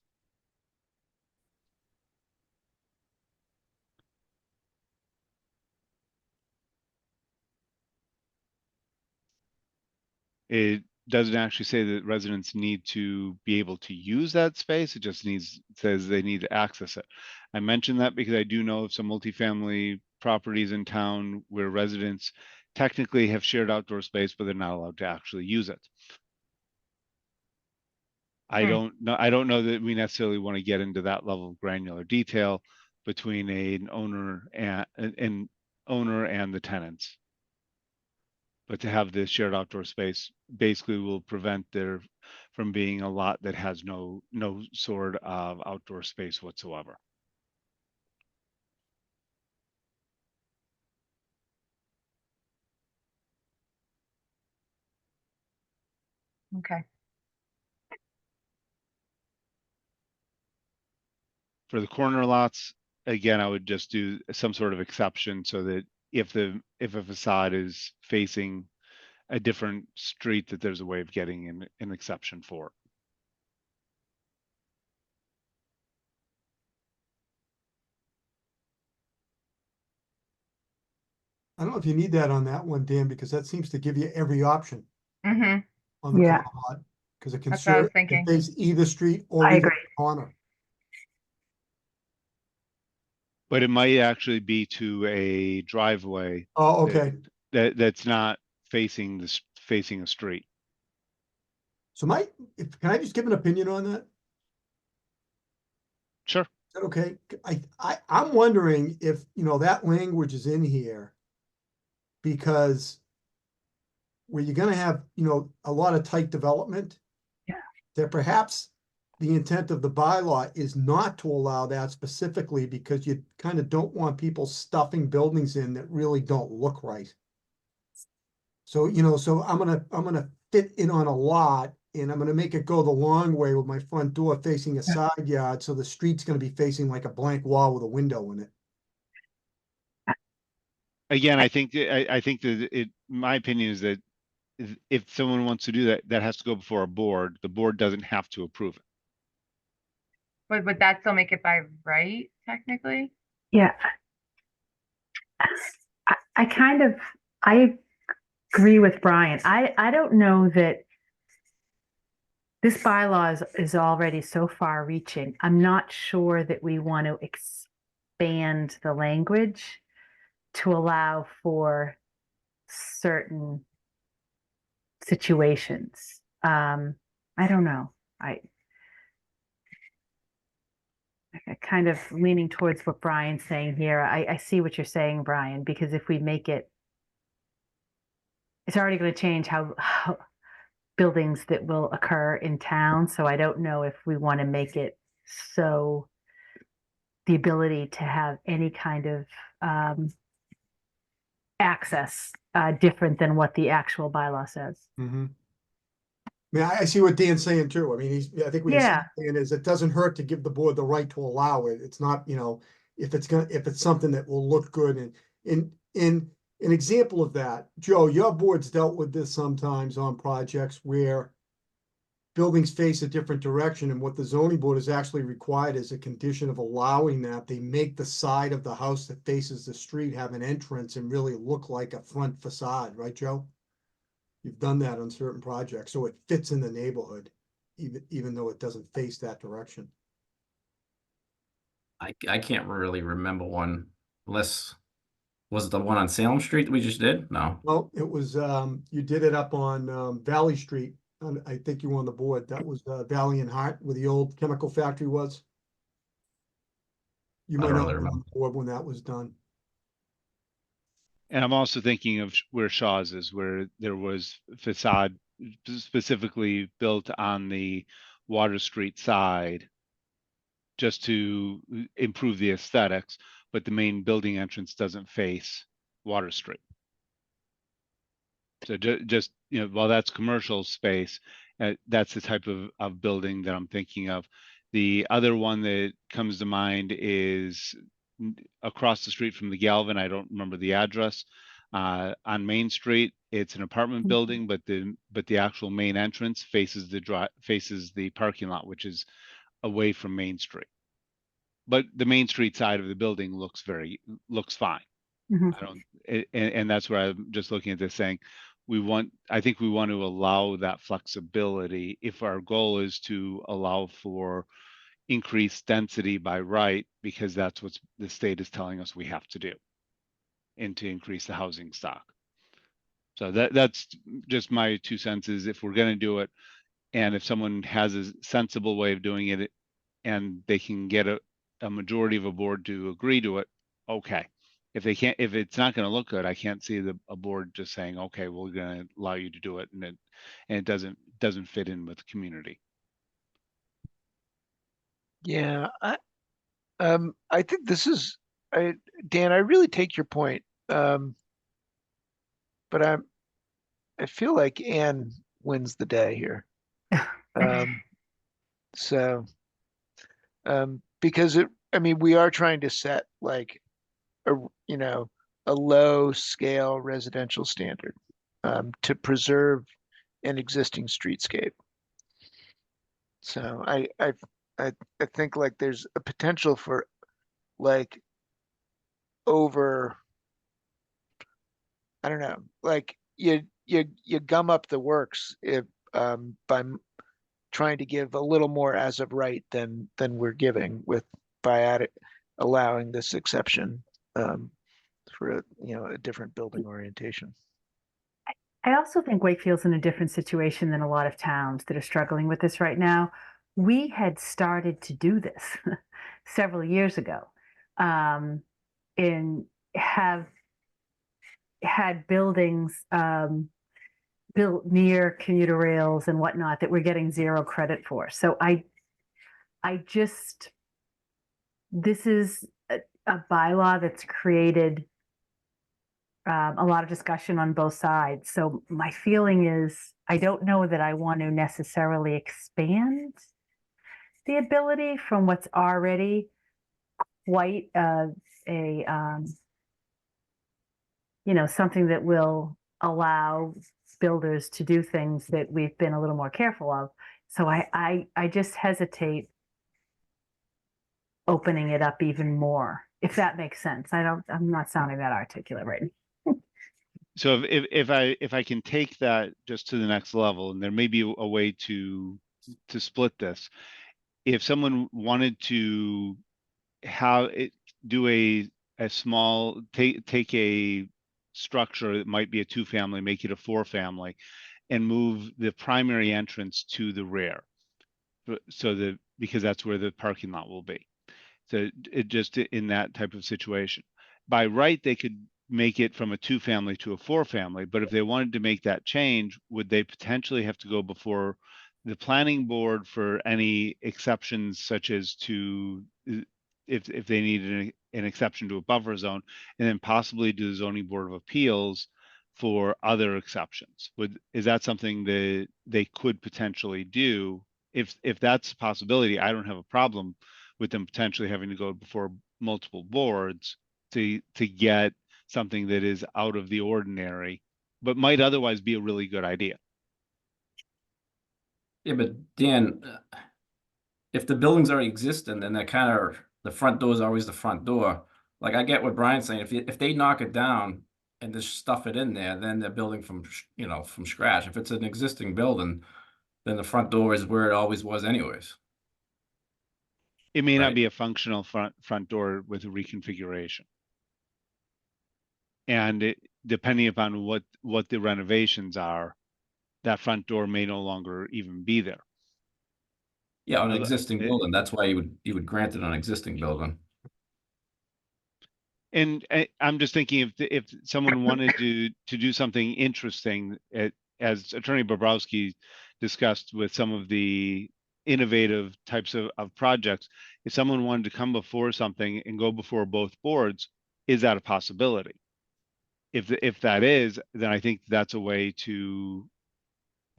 Speaker 1: It doesn't actually say that residents need to be able to use that space. It just says they need to access it. I mentioned that because I do know of some multifamily properties in town where residents technically have shared outdoor space, but they're not allowed to actually use it. I don't know that we necessarily want to get into that level of granular detail between an owner and the tenants. But to have this shared outdoor space basically will prevent there from being a lot that has no sort of outdoor space whatsoever.
Speaker 3: Okay.
Speaker 1: For the corner lots, again, I would just do some sort of exception so that if a facade is facing a different street, that there's a way of getting an exception for it.
Speaker 7: I don't know if you need that on that one, Dan, because that seems to give you every option
Speaker 3: Mhm.
Speaker 7: on the
Speaker 5: Yeah.
Speaker 7: corner lot. Because it can
Speaker 3: That's what I was
Speaker 7: serve, it can
Speaker 3: thinking.
Speaker 7: face either street or
Speaker 5: I
Speaker 7: either
Speaker 5: agree.
Speaker 7: corner.
Speaker 1: But it might actually be to a driveway
Speaker 7: Oh, okay.
Speaker 1: that's not facing a street.
Speaker 7: So can I just give an opinion on that?
Speaker 1: Sure.
Speaker 7: Is that okay? I'm wondering if, that language is in here because where you're gonna have, a lot of tight development.
Speaker 5: Yeah.
Speaker 7: That perhaps the intent of the bylaw is not to allow that specifically because you kind of don't want people stuffing buildings in that really don't look right. So, so I'm gonna fit in on a lot and I'm gonna make it go the long way with my front door facing a side yard, so the street's gonna be facing like a blank wall with a window in it.
Speaker 1: Again, I think that my opinion is that if someone wants to do that, that has to go before a board. The board doesn't have to approve it.
Speaker 3: But would that still make it by right, technically?
Speaker 5: Yeah. I agree with Brian. I don't know that this bylaw is already so far reaching. I'm not sure that we want to expand the language to allow for certain situations. I don't know. I kind of leaning towards what Brian's saying here. I see what you're saying, Brian, because if we make it, it's already going to change how buildings that will occur in town. So I don't know if we want to make it so the ability to have any kind of access different than what the actual bylaw says.
Speaker 7: Mm-hmm. I mean, I see what Dan's saying too. I mean, I think what he's
Speaker 5: Yeah.
Speaker 7: saying is it doesn't hurt to give the board the right to allow it. It's not, if it's something that will look good. And in an example of that, Joe, your board's dealt with this sometimes on projects where buildings face a different direction, and what the zoning board is actually required as a condition of allowing that, they make the side of the house that faces the street have an entrance and really look like a front facade, right, Joe? You've done that on certain projects, so it fits in the neighborhood, even though it doesn't face that direction.
Speaker 2: I can't really remember one unless Was it the one on Salem Street that we just did? No.
Speaker 7: Well, it was, you did it up on, Valley Street. And I think you were on the board. That was, Valley and Hart, where the old chemical factory was. You
Speaker 2: I
Speaker 7: might
Speaker 2: don't
Speaker 7: not
Speaker 2: really
Speaker 7: have been on
Speaker 2: remember.
Speaker 7: the board when that was done.
Speaker 1: And I'm also thinking of where Shaw's is, where there was facade specifically built on the Water Street side just to improve the aesthetics, but the main building entrance doesn't face Water Street. So just, you know, while that's commercial space, that's the type of building that I'm thinking of. The other one that comes to mind is across the street from the Galvin. I don't remember the address. On Main Street, it's an apartment building, but the actual main entrance faces the parking lot, which is away from Main Street. But the Main Street side of the building looks fine.
Speaker 5: Mhm.
Speaker 1: I don't, and that's where I'm just looking at this saying, I think we want to allow that flexibility if our goal is to allow for increased density by right, because that's what the state is telling us we have to do, and to increase the housing stock. So that's just my 2 cents is if we're going to do it, and if someone has a sensible way of doing it and they can get a majority of a board to agree to it, okay. If they can't, if it's not going to look good, I can't see a board just saying, okay, we're going to allow you to do it, and it doesn't fit in with the community.
Speaker 6: Yeah, I think this is, Dan, I really take your point. But I feel like Anne wins the day here. So, because I mean, we are trying to set like a, you know, a low scale residential standard, to preserve an existing streetscape. So I think like there's a potential for like over, I don't know, like you gum up the works if by trying to give a little more as of right than we're giving with allowing this exception for a different building orientation.
Speaker 5: I also think Wakefield's in a different situation than a lot of towns that are struggling with this right now. We had started to do this several years ago, and have had buildings built near commuter rails and whatnot that we're getting zero credit for. So this is a bylaw that's created a lot of discussion on both sides. So my feeling is I don't know that I want to necessarily expand the ability from what's already quite something that will allow builders to do things that we've been a little more careful of. So I just hesitate opening it up even more, if that makes sense. I'm not sounding that articulate right now.
Speaker 1: So if I can take that just to the next level, and there may be a way to split this. If someone wanted to do a small, take a structure that might be a 2-family, make it a 4-family, and move the primary entrance to the rear, so because that's where the parking lot will be. So it just in that type of situation, by right, they could make it from a 2-family to a 4-family, but if they wanted to make that change, would they potentially have to go before the planning board for any exceptions, such as to if they needed an exception to a buffer zone, and then possibly do the zoning board of appeals for other exceptions? Is that something that they could potentially do? If that's a possibility, I don't have a problem with them potentially having to go before multiple boards to get something that is out of the ordinary, but might otherwise be a really good idea.
Speaker 2: Yeah, but Dan, if the building's already existing, then that kind of, the front door is always the front door. Like I get what Brian's saying. If they knock it down and just stuff it in there, then they're building from scratch. If it's an existing building, then the front door is where it always was anyways.
Speaker 1: It may not
Speaker 2: Right.
Speaker 1: be a functional front door with a reconfiguration. And depending upon what the renovations are, that front door may no longer even be there.
Speaker 2: Yeah, on an
Speaker 1: Well,
Speaker 2: existing building, that's why you would grant it on existing building.
Speaker 1: And I'm just thinking if someone wanted to do something interesting, as Attorney Bobrowski discussed with some of the innovative types of projects, if someone wanted to come before something and go before both boards, is that a possibility? If that is, then I think that's a way to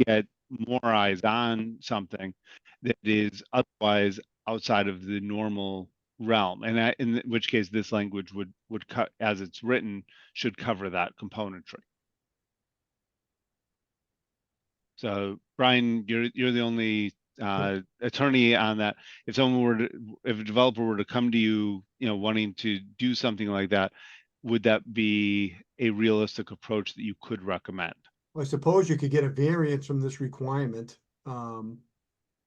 Speaker 1: get more eyes on something that is otherwise outside of the normal realm. And in which case this language would cut, as it's written, should cover that componentry. So Brian, you're the only attorney on that. If someone were to, if a developer were to come to you, wanting to do something like that, would that be a realistic approach that you could recommend?
Speaker 7: I suppose you could get a variance from this requirement, from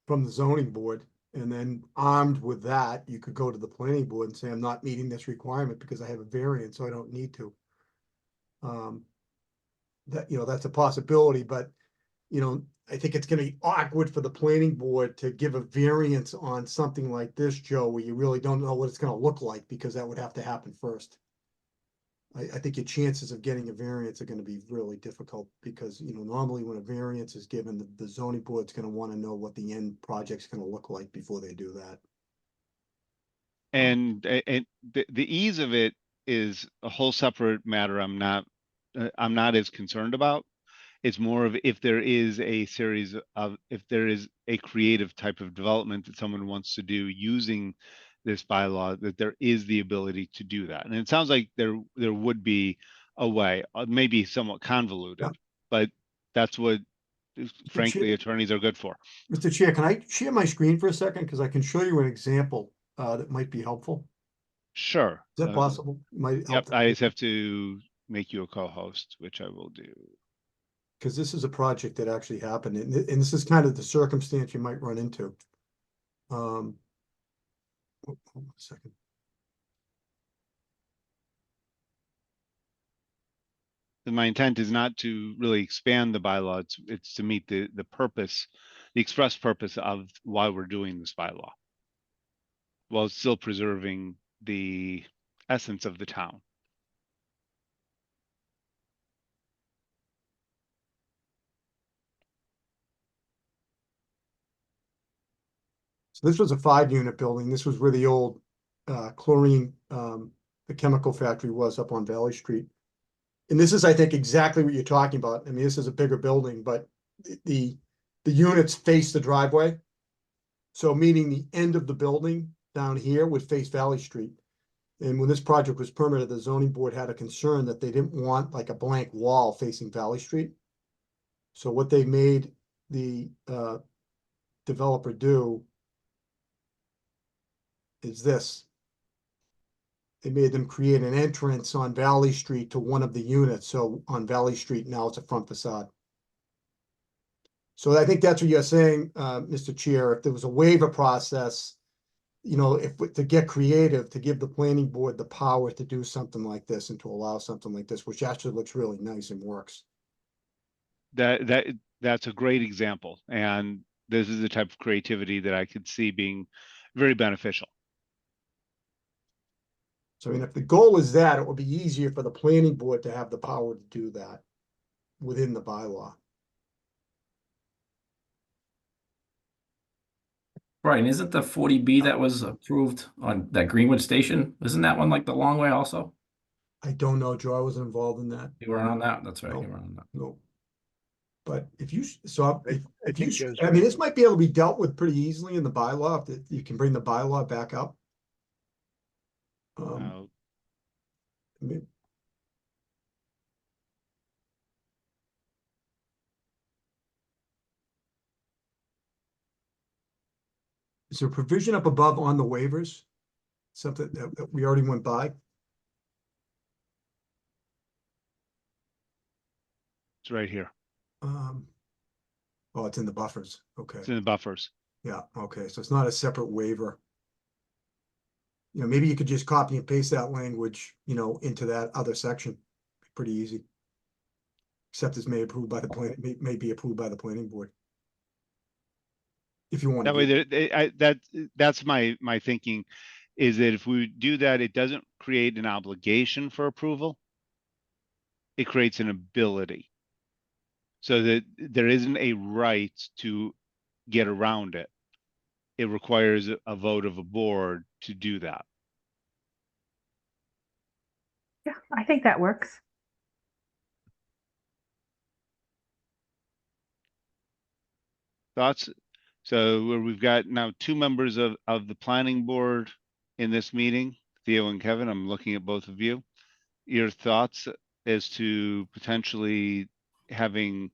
Speaker 7: the zoning board. And then armed with that, you could go to the planning board and say, I'm not meeting this requirement because I have a variance, so I don't need to. That's a possibility, but, I think it's gonna be awkward for the planning board to give a variance on something like this, Joe, where you really don't know what it's gonna look like, because that would have to happen first. I think your chances of getting a variance are gonna be really difficult, because, normally when a variance is given, the zoning board's gonna wanna know what the end project's gonna look like before they do that.
Speaker 1: And the ease of it is a whole separate matter. I'm not as concerned about. It's more of if there is if there is a creative type of development that someone wants to do using this bylaw, that there is the ability to do that. And it sounds like there would be a way, maybe somewhat convoluted,
Speaker 7: Yeah.
Speaker 1: but that's what, frankly,
Speaker 7: Chair-
Speaker 1: attorneys are good for.
Speaker 7: Mr. Chair, can I share my screen for a second? Because I can show you an example that might be helpful.
Speaker 1: Sure.
Speaker 7: Is that possible? Might help.
Speaker 1: Yep, I just have to make you a co-host, which I will do.
Speaker 7: Because this is a project that actually happened, and this is kind of the circumstance you might run into. Hold on a second.
Speaker 1: And my intent is not to really expand the bylaw. It's to meet the purpose, the express purpose of why we're doing this bylaw, while still preserving the essence of the town.
Speaker 7: So this was a 5-unit building. This was where the old chlorine, the chemical factory was up on Valley Street. And this is, I think, exactly what you're talking about. I mean, this is a bigger building, but the units face the driveway. So meaning the end of the building down here would face Valley Street. And when this project was permitted, the zoning board had a concern that they didn't want like a blank wall facing Valley Street. So what they made the developer do is this. They made them create an entrance on Valley Street to one of the units. So on Valley Street, now it's a front facade. So I think that's what you're saying, Mr. Chair. If there was a waiver process, to get creative, to give the planning board the power to do something like this and to allow something like this, which actually looks really nice and works.
Speaker 1: That's a great example. And this is the type of creativity that I could see being very beneficial.
Speaker 7: So, I mean, if the goal is that, it would be easier for the planning board to have the power to do that within the bylaw.
Speaker 2: Brian, isn't the 40B that was approved on that Greenwood Station? Isn't that one like the long way also?
Speaker 7: I don't know, Joe. I wasn't involved in that.
Speaker 2: You were on that? That's right,
Speaker 7: No.
Speaker 2: you were on that.
Speaker 7: No. But if you, so
Speaker 6: I
Speaker 7: if you,
Speaker 6: think Joe's
Speaker 7: I mean,
Speaker 6: right.
Speaker 7: this might be able to be dealt with pretty easily in the bylaw, if you can bring the bylaw back up. I mean, is there a provision up above on the waivers? Something that we already went by?
Speaker 1: It's right here.
Speaker 7: Oh, it's in the buffers. Okay.
Speaker 1: It's in the buffers.
Speaker 7: Yeah, okay. So it's not a separate waiver. Maybe you could just copy and paste that language, into that other section. pretty easy. Except it's may approved by the plan, may be approved by the planning board. If you want
Speaker 1: That
Speaker 7: to
Speaker 1: way
Speaker 7: do,
Speaker 1: that's my thinking, is that if we do that, it doesn't create an obligation for approval. It creates an ability. So that there isn't a right to get around it. It requires a vote of a board to do that.
Speaker 5: Yeah, I think that works.
Speaker 1: Thoughts? So we've got now two members of the planning board in this meeting, Theo and Kevin. I'm looking at both of you. Your thoughts as to potentially having,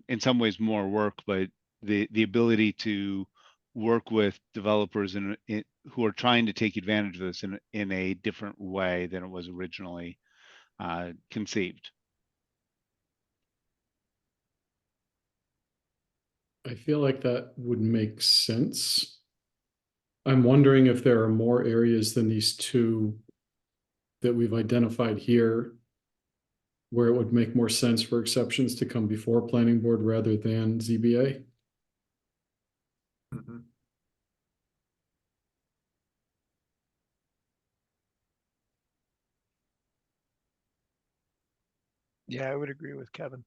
Speaker 1: in some ways, more work, but the ability to work with developers who are trying to take advantage of this in a different way than it was originally conceived.
Speaker 8: I feel like that would make sense. I'm wondering if there are more areas than these two that we've identified here where it would make more sense for exceptions to come before planning board rather than ZBA.
Speaker 6: Mhm. Yeah, I would agree with Kevin.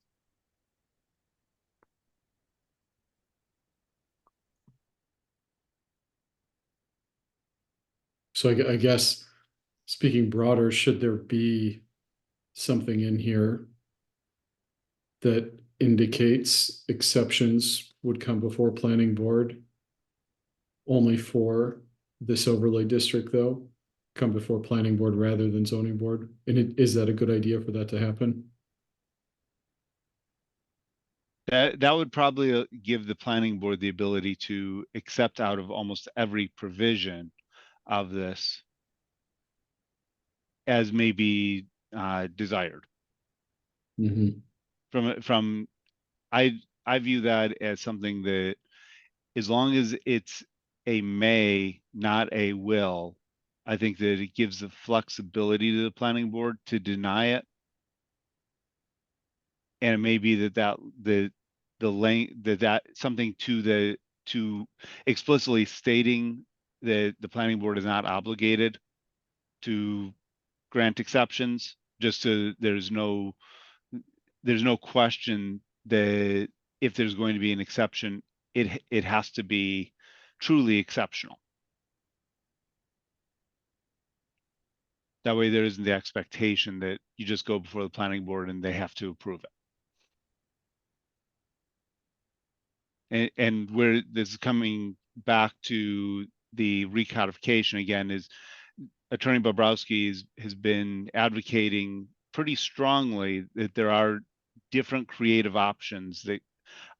Speaker 8: So I guess, speaking broader, should there be something in here that indicates exceptions would come before planning board only for this overlay district, though, come before planning board rather than zoning board? And is that a good idea for that to happen?
Speaker 1: That would probably give the planning board the ability to accept out of almost every provision of this as may be desired.
Speaker 8: Mm-hmm.
Speaker 1: I view that as something that, as long as it's a may, not a will, I think that it gives the flexibility to the planning board to deny it. And it may be the length that something to explicitly stating that the planning board is not obligated to grant exceptions, just so there's no question that if there's going to be an exception, it has to be truly exceptional. That way there isn't the expectation that you just go before the planning board and they have to approve it. And where this is coming back to the recodification again is Attorney Bobrowski has been advocating pretty strongly that there are different creative options that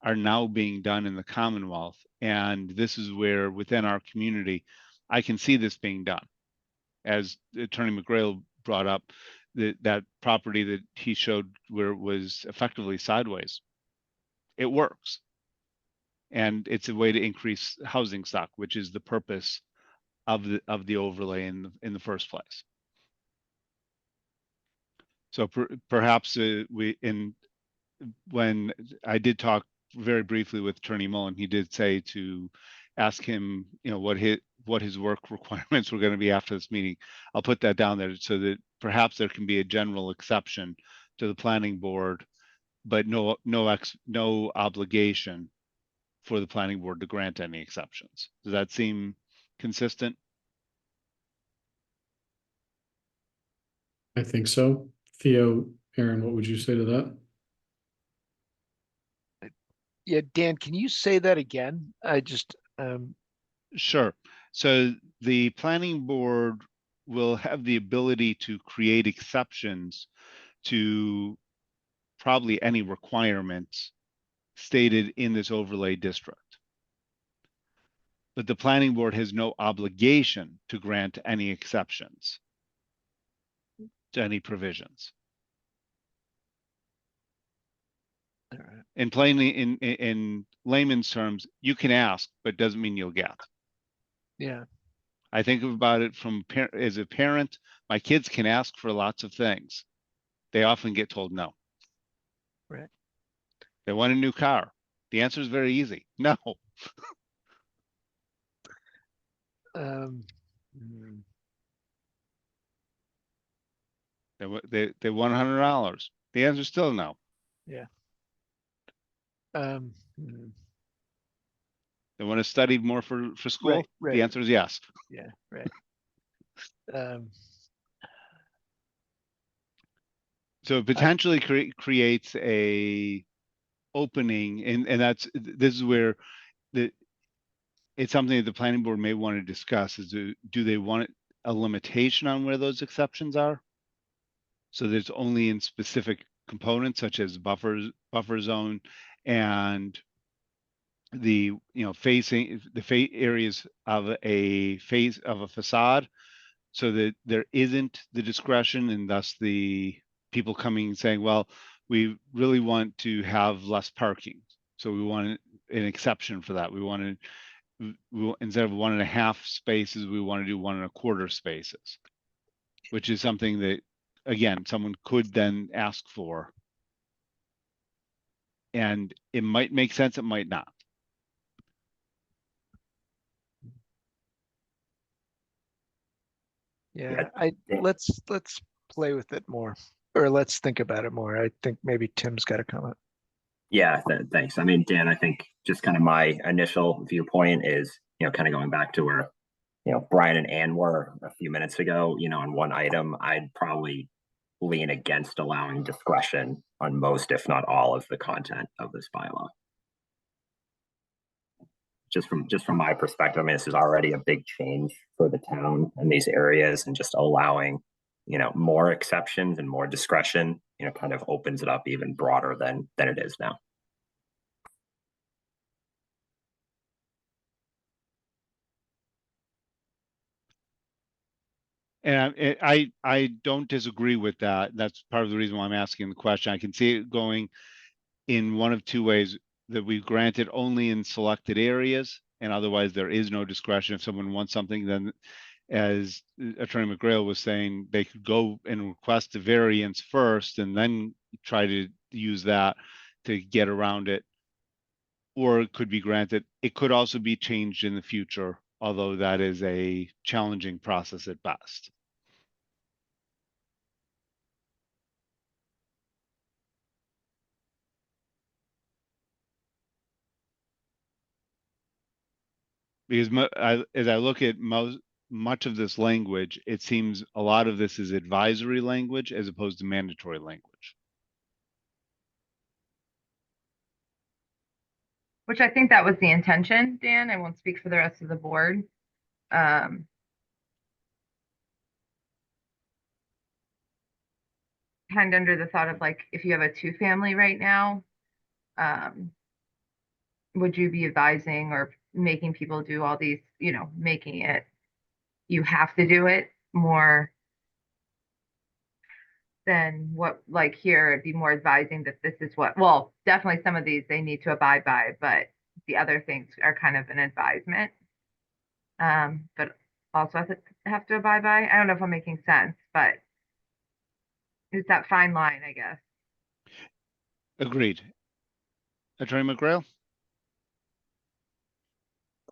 Speaker 1: are now being done in the Commonwealth. And this is where within our community, I can see this being done. As Attorney McGrail brought up, that property that he showed where it was effectively sideways, it works. And it's a way to increase housing stock, which is the purpose of the overlay in the first place. So perhaps when I did talk very briefly with Attorney Mullen, he did say to ask him, what his work requirements were going to be after this meeting. I'll put that down there so that perhaps there can be a general exception to the planning board, but no obligation for the planning board to grant any exceptions. Does that seem consistent?
Speaker 8: I think so. Theo, Aaron, what would you say to that?
Speaker 6: Yeah, Dan, can you say that again? I just,
Speaker 1: Sure. So the planning board will have the ability to create exceptions to probably any requirements stated in this overlay district. But the planning board has no obligation to grant any exceptions to any provisions.
Speaker 6: all right.
Speaker 1: And plainly, in layman's terms, you can ask, but doesn't mean you'll get.
Speaker 6: Yeah,
Speaker 1: I think about it as a parent, my kids can ask for lots of things. they often get told no.
Speaker 6: Right.
Speaker 1: They want a new car. The answer is very easy. No.
Speaker 6: Hmm.
Speaker 1: They want $100. The answer is still no.
Speaker 6: Hmm.
Speaker 1: They want to study more for school.
Speaker 6: Right, right.
Speaker 1: The answer is yes.
Speaker 6: Yeah, right. Um,
Speaker 1: So it potentially creates a opening, and this is where it's something that the planning board may want to discuss is do they want a limitation on where those exceptions are? So there's only in specific components such as buffer zone and the facing the areas of a face of a facade, so that there isn't the discretion and thus the people coming and saying, well, we really want to have less parking, so we want an exception for that. We want to, instead of 1.5 spaces, we want to do 1.25 spaces, which is something that, again, someone could then ask for. And it might make sense, it might not.
Speaker 6: yeah, let's play with it more, or let's think about it more. I think maybe Tim's got a comment.
Speaker 4: Yeah, thanks. I mean, Dan, I think just kind of my initial viewpoint is, kind of going back to where, Brian and Ann were a few minutes ago, on one item, I'd probably lean against allowing discretion on most, if not all, of the content of this bylaw. Just from my perspective, I mean, this is already a big change for the town and these areas, and just allowing, more exceptions and more discretion, kind of opens it up even broader than it is now.
Speaker 1: And I don't disagree with that. That's part of the reason why I'm asking the question. I can see it going in one of two ways, that we grant it only in selected areas, and otherwise there is no discretion. If someone wants something, then, as Attorney McGrail was saying, they could go and request a variance first and then try to use that to get around it, or it could be granted. It could also be changed in the future, although that is a challenging process at best. Because as I look at much of this language, it seems a lot of this is advisory language as opposed to mandatory language.
Speaker 3: Which I think that was the intention, Dan. I won't speak for the rest of the board. Kind of under the thought of, like, if you have a 2-family right now, would you be advising or making people do all these, making it, you have to do it more than what, like, here, it'd be more advising that this is what, well, definitely some of these they need to abide by, but the other things are kind of an advisement. But also have to abide by. I don't know if I'm making sense, but it's that fine line, I guess.
Speaker 1: Agreed. Attorney McGrail?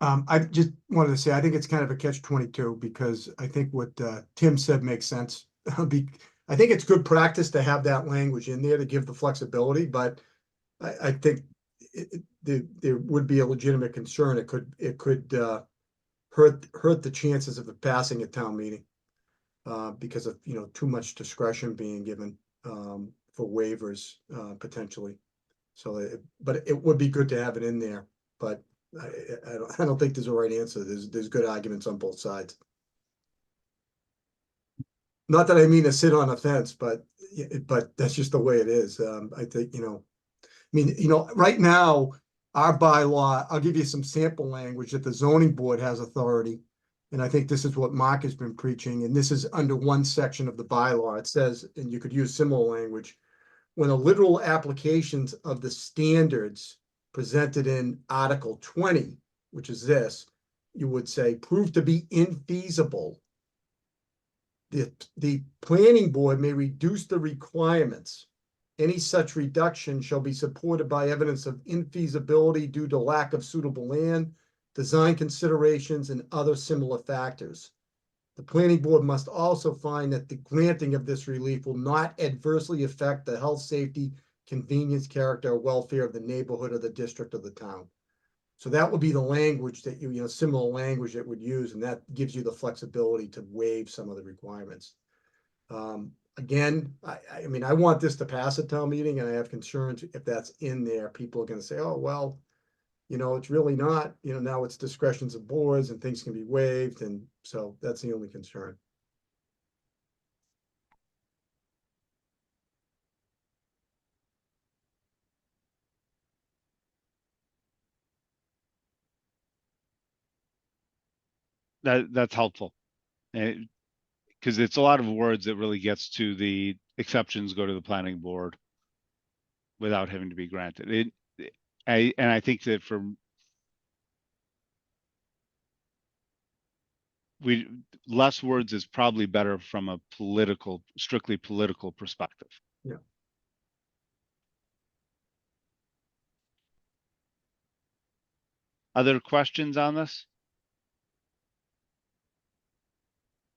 Speaker 7: I just wanted to say, I think it's kind of a catch-22, because I think what Tim said makes sense. I think it's good practice to have that language in there to give the flexibility, but I think there would be a legitimate concern. It could hurt the chances of it passing at town meeting, because of, too much discretion being given for waivers potentially. So, but it would be good to have it in there, but I don't think there's a right answer. There's good arguments on both sides. Not that I mean to sit on a fence, but that's just the way it is. I think, right now, our bylaw, I'll give you some sample language that the zoning board has authority. And I think this is what Mark has been preaching, and this is under one section of the bylaw. It says, and you could use similar language, when a literal applications of the standards presented in Article 20, which is this, you would say, prove to be infeasible, the planning board may reduce the requirements. Any such reduction shall be supported by evidence of infeasibility due to lack of suitable land, design considerations, and other similar factors. The planning board must also find that the granting of this relief will not adversely affect the health, safety, convenience, character, or welfare of the neighborhood or the district of the town. So that would be the language that similar language that would use, and that gives you the flexibility to waive some of the requirements. Again, I mean, I want this to pass at town meeting, and I have concerns if that's in there, people are gonna say, oh, well, it's really not, now it's discretions of boards and things can be waived, and so that's the only concern.
Speaker 1: That's helpful. Because it's a lot of words that really gets to the exceptions go to the planning board without having to be granted. I think that less words is probably better from a strictly political perspective.
Speaker 7: Yeah.
Speaker 1: Other questions on this?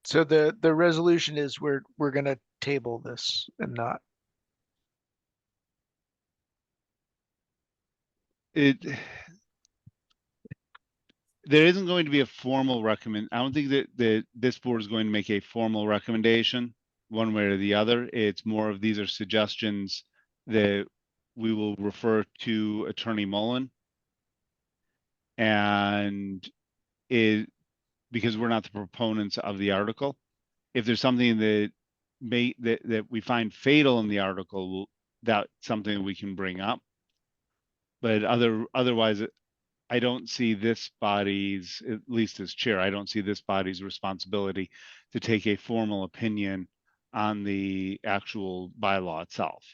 Speaker 6: So the resolution is we're gonna table this and not.
Speaker 1: There isn't going to be a formal recommend. I don't think that this board is going to make a formal recommendation one way or the other. It's more of these are suggestions that we will refer to Attorney Mullen. And because we're not the proponents of the article, if there's something that we find fatal in the article, that's something we can bring up. But otherwise, I don't see this body's, at least as chair, I don't see this body's responsibility to take a formal opinion on the actual bylaw itself.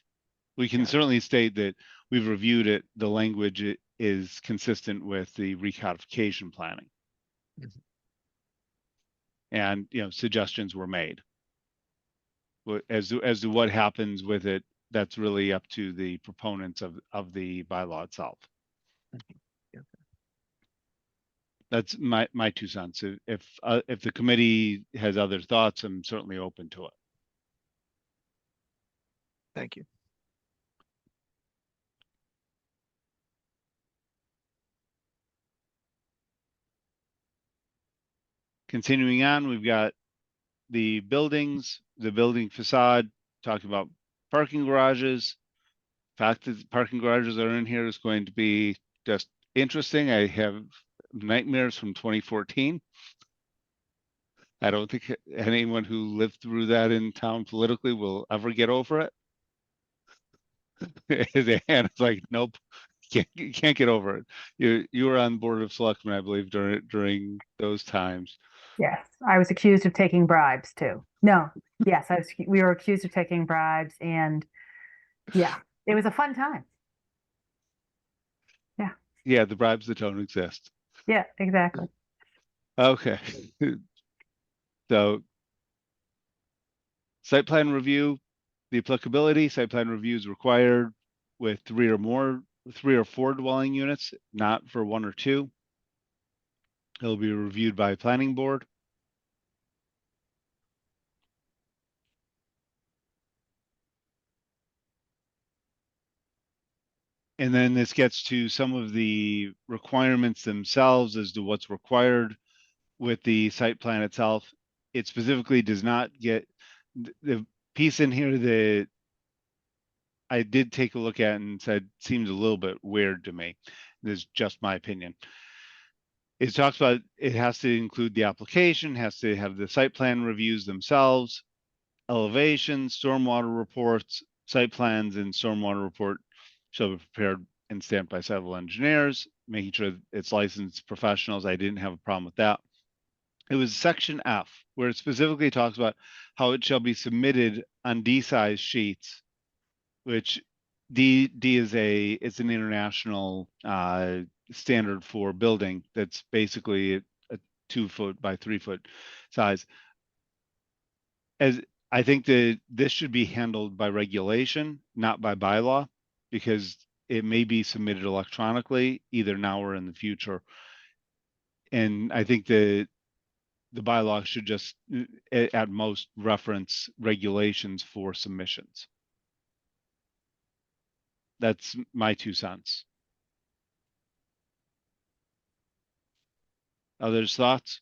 Speaker 1: We can certainly state that we've reviewed it, the language is consistent with the recodification planning. And, suggestions were made. As to what happens with it, that's really up to the proponents of the bylaw itself. That's my 2 cents. If the committee has other thoughts, I'm certainly open to it.
Speaker 6: Thank you.
Speaker 1: Continuing on, we've got the buildings, the building facade, talking about parking garages. The fact that parking garages are in here is going to be just interesting. I have nightmares from 2014. I don't think anyone who lived through that in town politically will ever get over it. And it's like, nope, you can't get over it. You were on board of selectmen, I believe, during those times.
Speaker 5: Yes, I was accused of taking bribes too. No, yes, we were accused of taking bribes, and yeah, it was a fun time.
Speaker 1: Yeah, the bribes that don't exist.
Speaker 5: Yeah, exactly.
Speaker 1: Okay. So site plan review, the applicability, site plan review is required with 3 or 4 dwelling units, not for 1 or 2. It'll be reviewed by planning board. And then this gets to some of the requirements themselves as to what's required with the site plan itself. It specifically does not get the piece in here that I did take a look at and said seems a little bit weird to me. This is just my opinion. It talks about it has to include the application, has to have the site plan reviews themselves, elevations, stormwater reports, site plans, and stormwater report shall be prepared and stamped by civil engineers, making sure it's licensed professionals. I didn't have a problem with that. It was section F, where it specifically talks about how it shall be submitted on D-size sheets, which D is it's an international standard for building that's basically a 2 foot by 3 foot size. as I think that this should be handled by regulation, not by bylaw, because it may be submitted electronically either now or in the future. And I think the bylaw should just at most reference regulations for submissions. That's my 2 cents. Others' thoughts?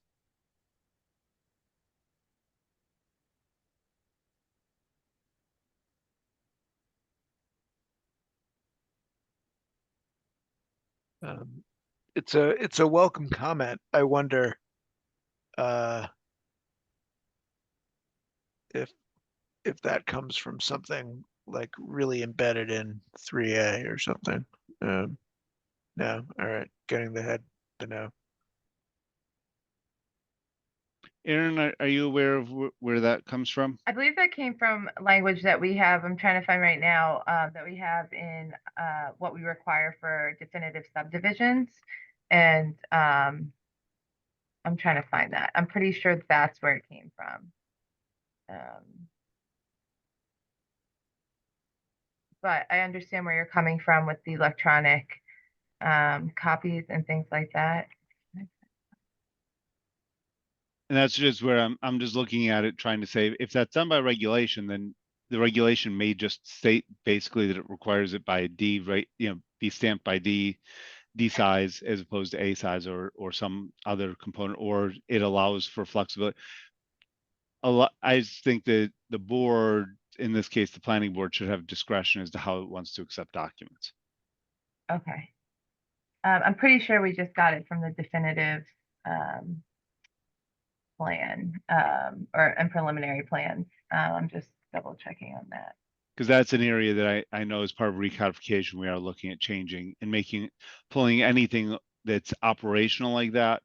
Speaker 6: It's a welcome comment. I wonder uh, if that comes from something like really embedded in 3A or something. No, all right, getting the head to know.
Speaker 1: Aaron, are you aware of where that comes from?
Speaker 3: I believe that came from language that we have, I'm trying to find right now, that we have in what we require for definitive subdivisions. And I'm trying to find that. I'm pretty sure that's where it came from. But I understand where you're coming from with the electronic copies and things like that.
Speaker 1: And that's just where I'm just looking at it, trying to say, if that's done by regulation, then the regulation may just state basically that it requires it by a D, right? Be stamped by D size as opposed to A size or some other component, or it allows for flexibility. I just think that the board, in this case, the planning board, should have discretion as to how it wants to accept documents.
Speaker 3: Okay. I'm pretty sure we just got it from the definitive plan and preliminary plans. I'm just double checking on that.
Speaker 1: Because that's an area that I know as part of recodification, we are looking at changing and pulling anything that's operational like that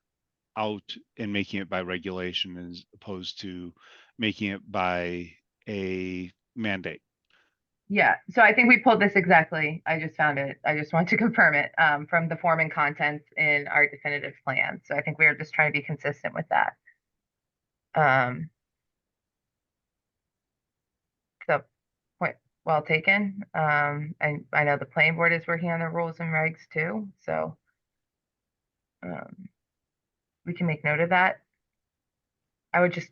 Speaker 1: out and making it by regulation as opposed to making it by a mandate.
Speaker 3: Yeah, so I think we pulled this exactly. I just found it. I just want to confirm it from the form and contents in our definitive plan. So I think we are just trying to be consistent with that. So point well taken. And I know the planning board is working on the rules and regs too. So we can make note of that. I would just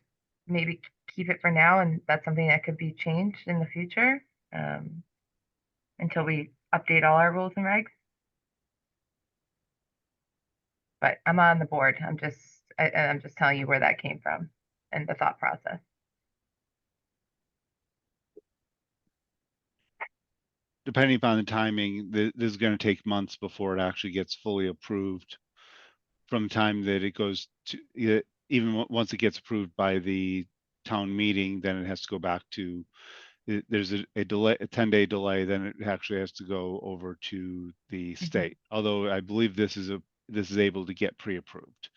Speaker 3: maybe keep it for now, and that's something that could be changed in the future until we update all our rules and regs. But I'm on the board. I'm just telling you where that came from and the thought process.
Speaker 1: Depending upon the timing, this is going to take months before it actually gets fully approved. From the time that it goes to, even once it gets approved by the town meeting, then it has to go back to, there's a delay, a 10-day delay, then it actually has to go over to the state. Although I believe this is able to get pre-approved,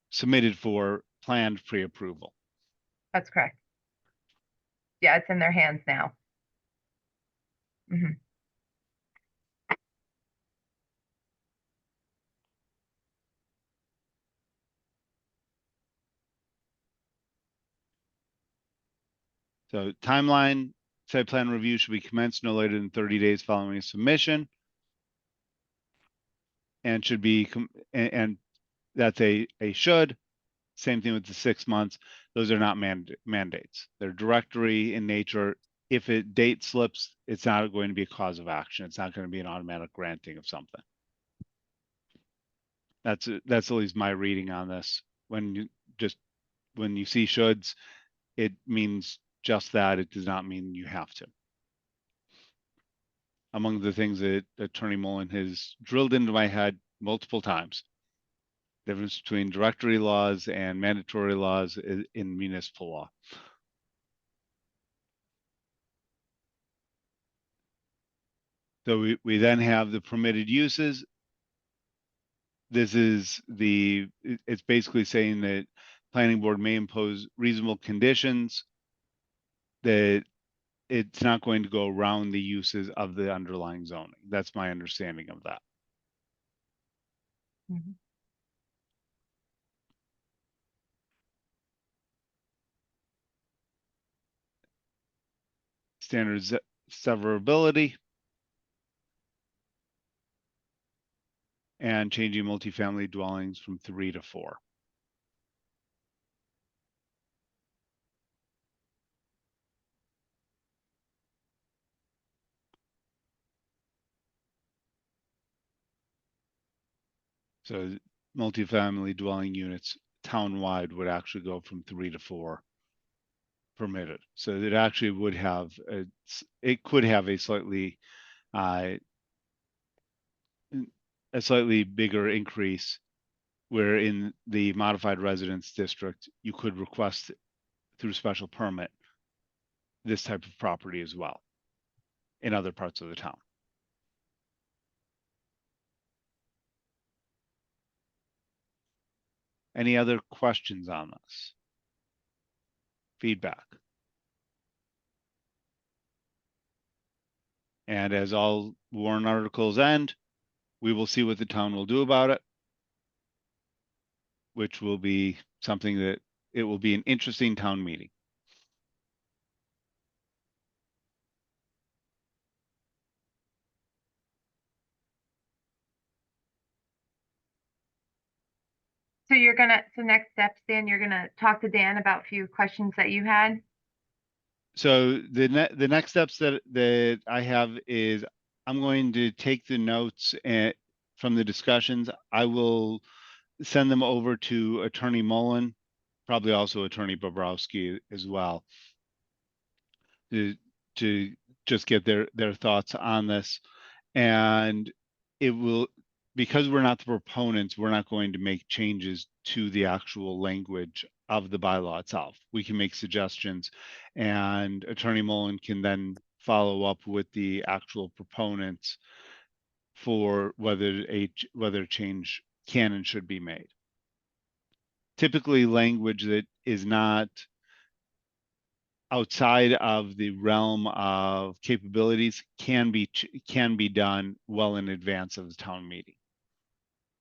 Speaker 1: submitted for planned pre-approval.
Speaker 3: That's correct. Yeah, it's in their hands now.
Speaker 1: So timeline, site plan review should be commenced no later than 30 days following submission. And should be, and that's a should. Same thing with the 6 months. Those are not mandates. They're directory in nature. If it date slips, it's not going to be a cause of action. It's not going to be an automatic granting of something. That's at least my reading on this. When you see shoulds, it means just that. It does not mean you have to. Among the things that Attorney Mullen has drilled into my head multiple times, difference between directory laws and mandatory laws in municipal law. So we then have the permitted uses. This is it's basically saying that planning board may impose reasonable conditions, that it's not going to go around the uses of the underlying zoning. That's my understanding of that.
Speaker 3: Mm-hmm.
Speaker 1: standard severability, and changing multifamily dwellings from 3 to 4. So multifamily dwelling units townwide would actually go from 3 to 4 permitted. So it actually would have, it could have a slightly bigger increase, where in the modified residence district, you could request through special permit this type of property as well in other parts of the town. Any other questions on this? Feedback? And as all warrant articles end, we will see what the town will do about it, which will be something that it will be an interesting town meeting.
Speaker 3: So next steps, Dan, you're gonna talk to Dan about a few questions that you had?
Speaker 1: So the next steps that I have is I'm going to take the notes from the discussions. I will send them over to Attorney Mullen, probably also Attorney Bobrowski as well, to just get their thoughts on this. And it will, because we're not the proponents, we're not going to make changes to the actual language of the bylaw itself. We can make suggestions, and Attorney Mullen can then follow up with the actual proponents for whether a change can and should be made. Typically, language that is not outside of the realm of capabilities can be done well in advance of the town meeting,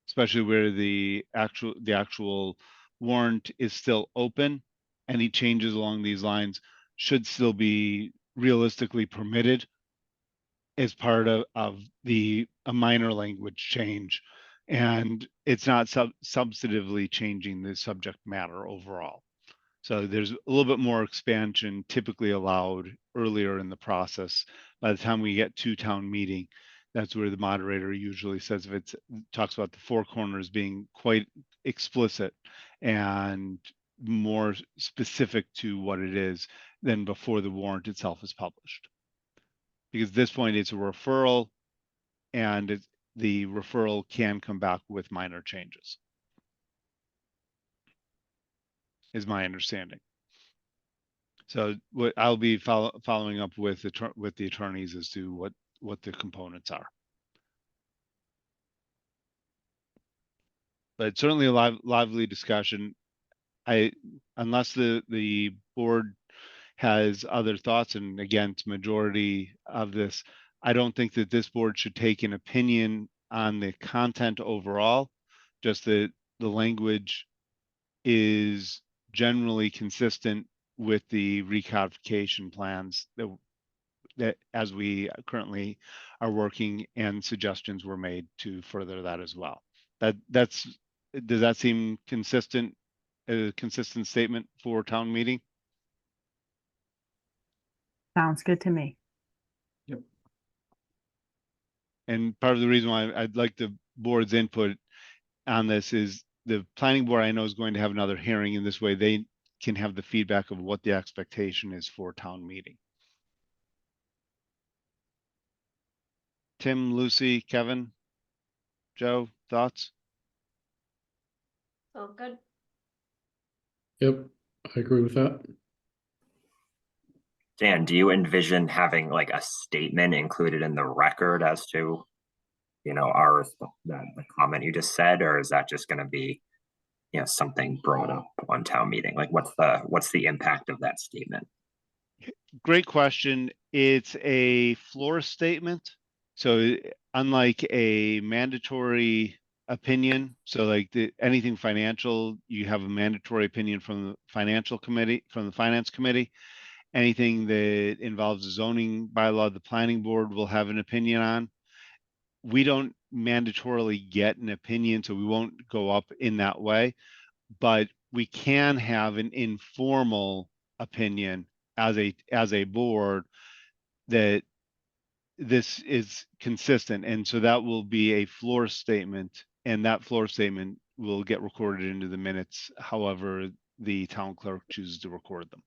Speaker 1: especially where the actual warrant is still open. Any changes along these lines should still be realistically permitted as part of a minor language change, and it's not substantively changing the subject matter overall. So there's a little bit more expansion typically allowed earlier in the process. By the time we get to town meeting, that's where the moderator usually says, if it talks about the four corners being quite explicit and more specific to what it is than before the warrant itself is published. Because at this point it's a referral, and the referral can come back with minor changes, is my understanding. So what I'll be following up with the attorneys as to what the components are. But certainly a lively discussion. Unless the board has other thoughts, and again, it's majority of this, I don't think that this board should take an opinion on the content overall. Just that the language is generally consistent with the recodification plans that as we currently are working, and suggestions were made to further that as well. Does that seem consistent, a consistent statement for town meeting?
Speaker 5: Sounds good to me.
Speaker 1: And part of the reason why I'd like the board's input on this is the planning board, I know, is going to have another hearing. In this way, they can have the feedback of what the expectation is for town meeting. Tim, Lucy, Kevin, Joe, thoughts?
Speaker 9: Oh, good.
Speaker 8: Yep, I agree with that.
Speaker 4: Dan, do you envision having like a statement included in the record as to, the comment you just said, or is that just going to be, something brought up on town meeting? Like, what's the impact of that statement?
Speaker 1: Great question. It's a floor statement. So unlike a mandatory opinion, so like anything financial, you have a mandatory opinion from the financial committee, from the finance committee. Anything that involves a zoning bylaw, the planning board will have an opinion on. We don't mandatorily get an opinion, so we won't go up in that way, but we can have an informal opinion as a board that this is consistent. And so that will be a floor statement, and that floor statement will get recorded into the minutes, however the town clerk chooses to record them.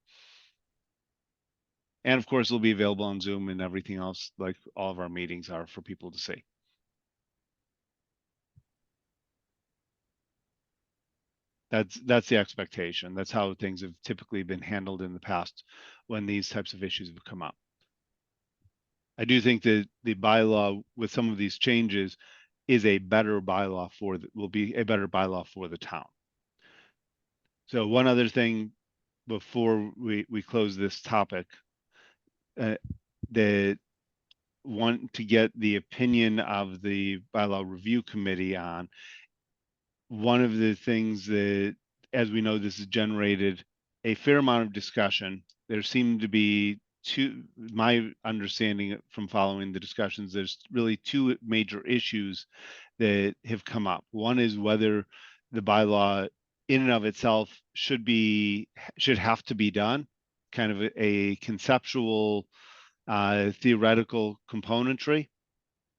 Speaker 1: And of course, it'll be available on Zoom and everything else, like all of our meetings are, for people to see. That's the expectation. That's how things have typically been handled in the past when these types of issues have come up. I do think that the bylaw with some of these changes is a better bylaw will be a better bylaw for the town. So one other thing before we close this topic, that want to get the opinion of the bylaw review committee on. One of the things that, as we know, this has generated a fair amount of discussion. There seem to be my understanding from following the discussions, there's really two major issues that have come up. One is whether the bylaw in and of itself should have to be done, kind of a conceptual, theoretical componentry.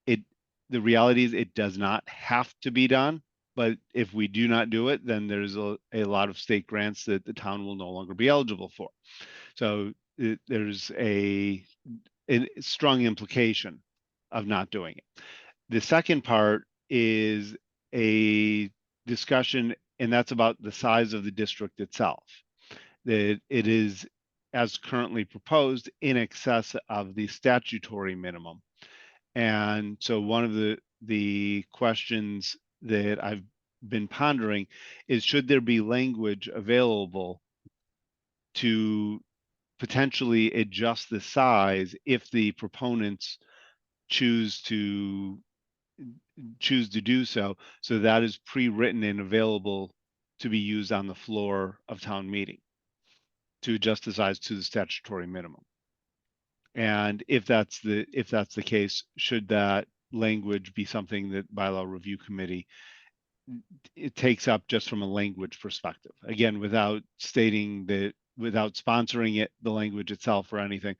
Speaker 1: The reality is it does not have to be done, but if we do not do it, then there's a lot of state grants that the town will no longer be eligible for. So there's a strong implication of not doing it. The second part is a discussion, and that's about the size of the district itself. That it is, as currently proposed, in excess of the statutory minimum. And so one of the questions that I've been pondering is, should there be language available to potentially adjust the size if the proponents choose to do so, so that is pre-written and available to be used on the floor of town meeting to adjust the size to the statutory minimum. And if that's the case, should that language be something that bylaw review committee it takes up just from a language perspective? Again, without stating that, without sponsoring it, the language itself or anything.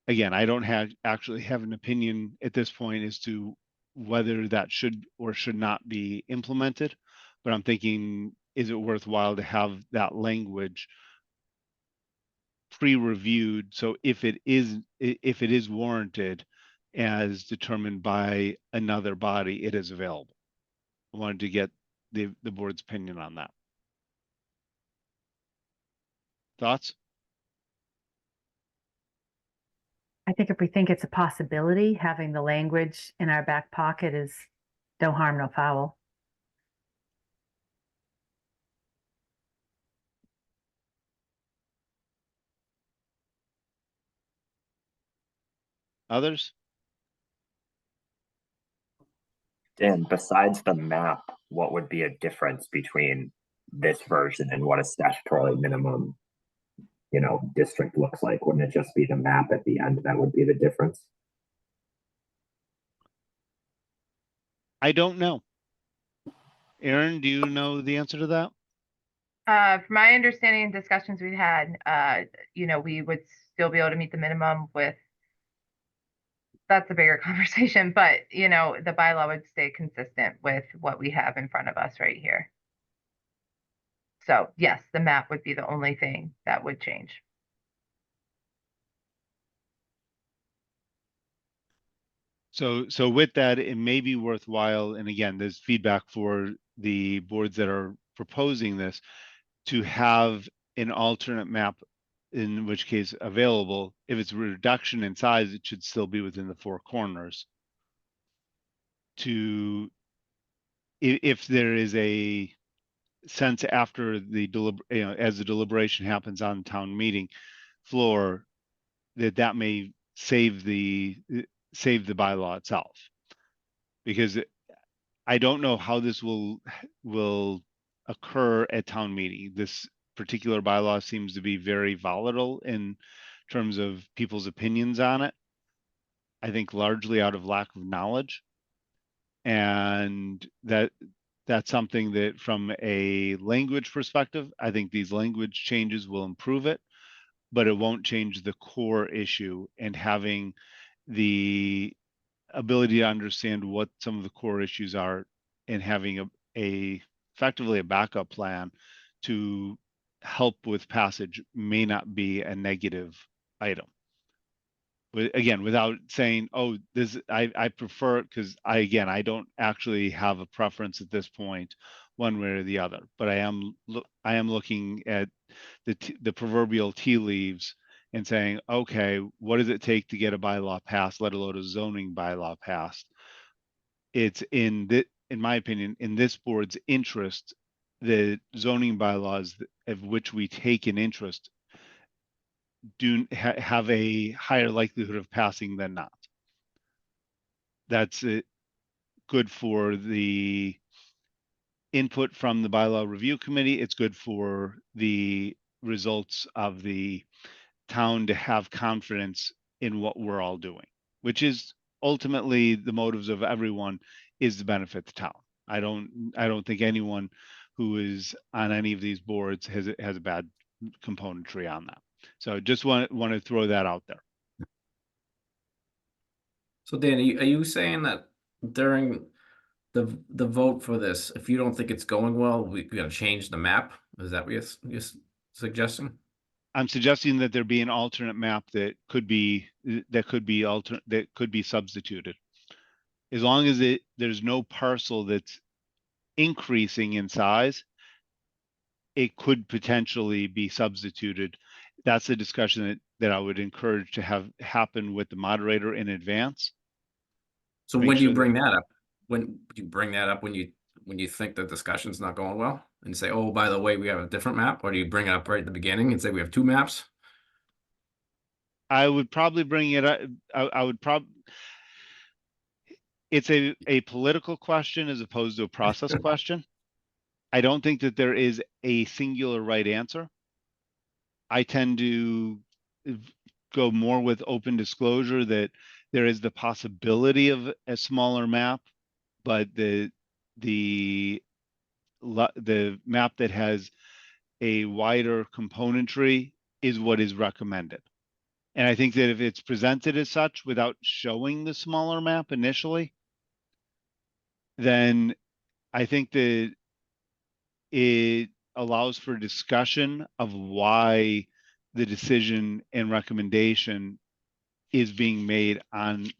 Speaker 1: Again, I don't actually have an opinion at this point as to whether that should or should not be implemented, but I'm thinking, is it worthwhile to have that language pre-reviewed, so if it is warranted as determined by another body, it is available? I wanted to get the board's opinion on that. Thoughts?
Speaker 5: I think if we think it's a possibility, having the language in our back pocket is no harm, no foul.
Speaker 1: Others?
Speaker 4: Dan, besides the map, what would be a difference between this version and what a statutory minimum, district looks like? Wouldn't it just be the map at the end that would be the difference?
Speaker 1: I don't know. Aaron, do you know the answer to that?
Speaker 3: From my understanding and discussions we've had, we would still be able to meet the minimum with, that's a bigger conversation, but the bylaw would stay consistent with what we have in front of us right here. So yes, the map would be the only thing that would change.
Speaker 1: So with that, it may be worthwhile, and again, there's feedback for the boards that are proposing this, to have an alternate map, in which case available. If it's a reduction in size, it should still be within the four corners. If there is a sense after the as the deliberation happens on town meeting floor, that may save the bylaw itself, because I don't know how this will occur at town meeting. This particular bylaw seems to be very volatile in terms of people's opinions on it. I think largely out of lack of knowledge. And that's something that from a language perspective, I think these language changes will improve it, but it won't change the core issue, and having the ability to understand what some of the core issues are and having a effectively a backup plan to help with passage may not be a negative item. Again, without saying, oh, this, I prefer it, because I don't actually have a preference at this point, one way or the other, but I am looking at the proverbial tea leaves and saying, okay, what does it take to get a bylaw passed, let alone a zoning bylaw passed? It's in my opinion, in this board's interest, the zoning bylaws of which we take an interest have a higher likelihood of passing than not. That's good for the input from the bylaw review committee. It's good for the results of the town to have confidence in what we're all doing, which is ultimately the motives of everyone, is to benefit the town. I don't think anyone who is on any of these boards has a bad componentry on that. So just want to throw that out there.
Speaker 2: So Dan, are you saying that during the vote for this, if you don't think it's going well, we gotta change the map? Is that what you're suggesting?
Speaker 1: I'm suggesting that there be an alternate map that could be substituted. As long as there's no parcel that's increasing in size, it could potentially be substituted. That's a discussion that I would encourage to have happen with the moderator in advance.
Speaker 2: So
Speaker 1: Make
Speaker 2: when do you
Speaker 1: sure
Speaker 2: bring that up? When do you bring that up, when you think the discussion's not going well, and say, oh, by the way, we have a different map? Or do you bring it up right at the beginning and say we have two maps?
Speaker 1: I would probably bring it up. I would probably, it's a political question as opposed to a process question. I don't think that there is a singular right answer. I tend to go more with open disclosure that there is the possibility of a smaller map, but the map that has a wider componentry is what is recommended. And I think that if it's presented as such without showing the smaller map initially, then I think that it allows for discussion of why the decision and recommendation is being made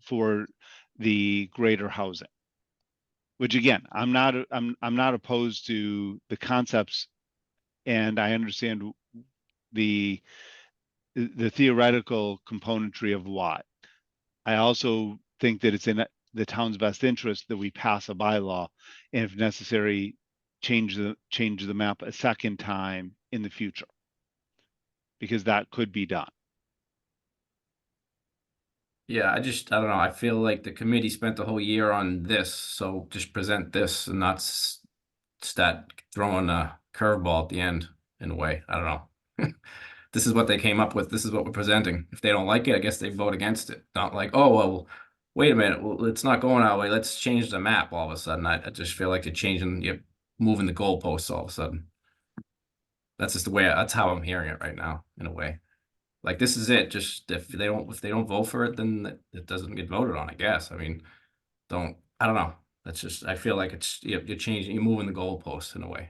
Speaker 1: for the greater housing. Which again, I'm not opposed to the concepts, and I understand the theoretical componentry of why. I also think that it's in the town's best interest that we pass a bylaw, and if necessary, change the map a second time in the future, because that could be done.
Speaker 2: Yeah, I don't know. I feel like the committee spent the whole year on this, so just present this and not start throwing a curveball at the end in a way. I don't know. This is what they came up with. This is what we're presenting. If they don't like it, I guess they vote against it. Not like, oh, well, wait a minute. Well, it's not going our way. Let's change the map all of a sudden. I just feel like you're moving the goalposts all of a sudden. That's just that's how I'm hearing it right now, in a way. Like, this is it. Just if they don't vote for it, then it doesn't get voted on, I guess. I mean, I don't know. That's just, I feel like you're changing, you're moving the goalposts in a way.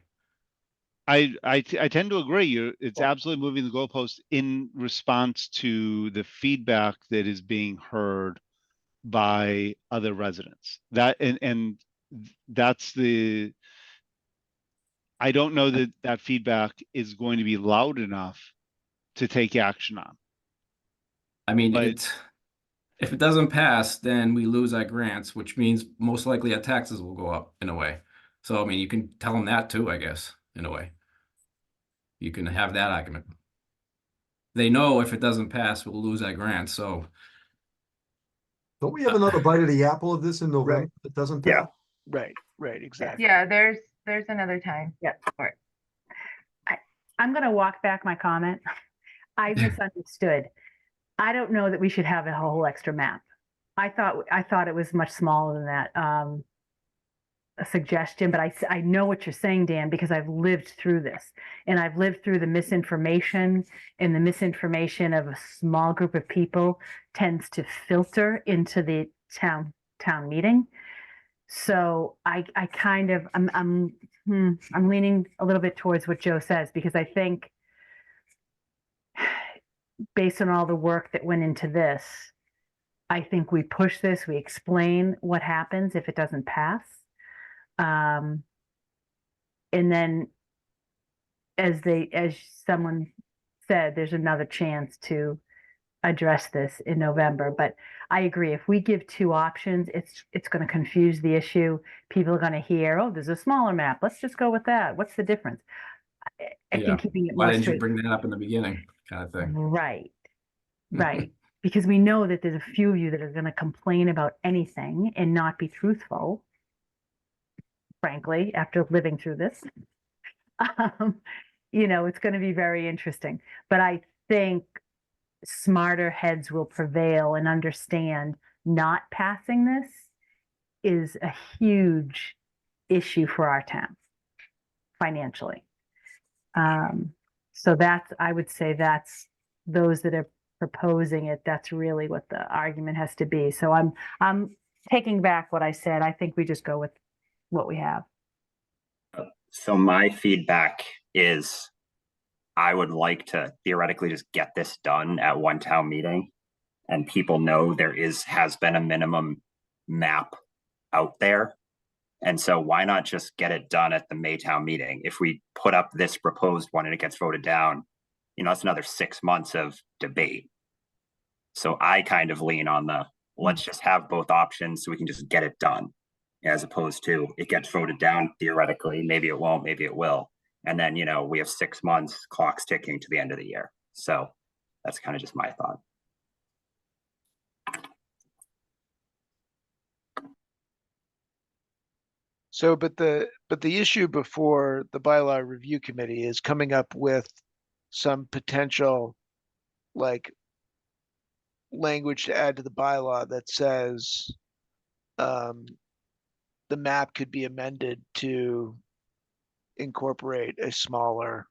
Speaker 1: I tend to agree. It's absolutely moving the goalpost in response to the feedback that is being heard by other residents. And that's I don't know that feedback is going to be loud enough to take action on.
Speaker 2: I mean,
Speaker 1: But
Speaker 2: if it doesn't pass, then we lose our grants, which means most likely our taxes will go up in a way. So, I mean, you can tell them that too, I guess, in a way. You can have that argument. They know if it doesn't pass, we'll lose our grants. So,
Speaker 7: Don't we have another bite of the apple of this in November?
Speaker 6: Right.
Speaker 7: It doesn't
Speaker 4: Yeah.
Speaker 7: pass?
Speaker 6: Right, exactly.
Speaker 3: Yeah, there's another time.
Speaker 5: Yeah. I'm going to walk back my comment. I misunderstood. I don't know that we should have a whole extra map. I thought it was much smaller than that. A suggestion, but I know what you're saying, Dan, because I've lived through this, and I've lived through the misinformation, and the misinformation of a small group of people tends to filter into the town meeting. So I'm leaning a little bit towards what Joe says, because I think based on all the work that went into this, I think we push this, we explain what happens if it doesn't pass. And then as someone said, there's another chance to address this in November. But I agree, if we give two options, it's going to confuse the issue. People are going to hear, oh, there's a smaller map, let's just go with that. What's the difference? I
Speaker 2: Yeah.
Speaker 5: think keeping it
Speaker 2: Why
Speaker 5: more
Speaker 2: didn't you
Speaker 5: straight.
Speaker 2: bring that up in the beginning, kind of thing?
Speaker 5: Right. Because we know that there's a few of you that are going to complain about anything and not be truthful, frankly, after living through this. It's going to be very interesting. But I think smarter heads will prevail and understand not passing this is a huge issue for our town financially. So I would say that's those that are proposing it, that's really what the argument has to be. So I'm taking back what I said. I think we just go with what we have.
Speaker 4: So my feedback is I would like to theoretically just get this done at one town meeting, and people know there has been a minimum map out there. And so why not just get it done at the Maytown meeting? If we put up this proposed one and it gets voted down, that's another 6 months of debate. So I kind of lean on let's just have both options so we can just get it done, as opposed to it gets voted down theoretically. Maybe it won't, maybe it will. And then, we have 6 months, clocks ticking to the end of the year. So that's kind of just my thought.
Speaker 6: So, but the issue before the bylaw review committee is coming up with some potential like language to add to the bylaw that says the map could be amended to incorporate a smaller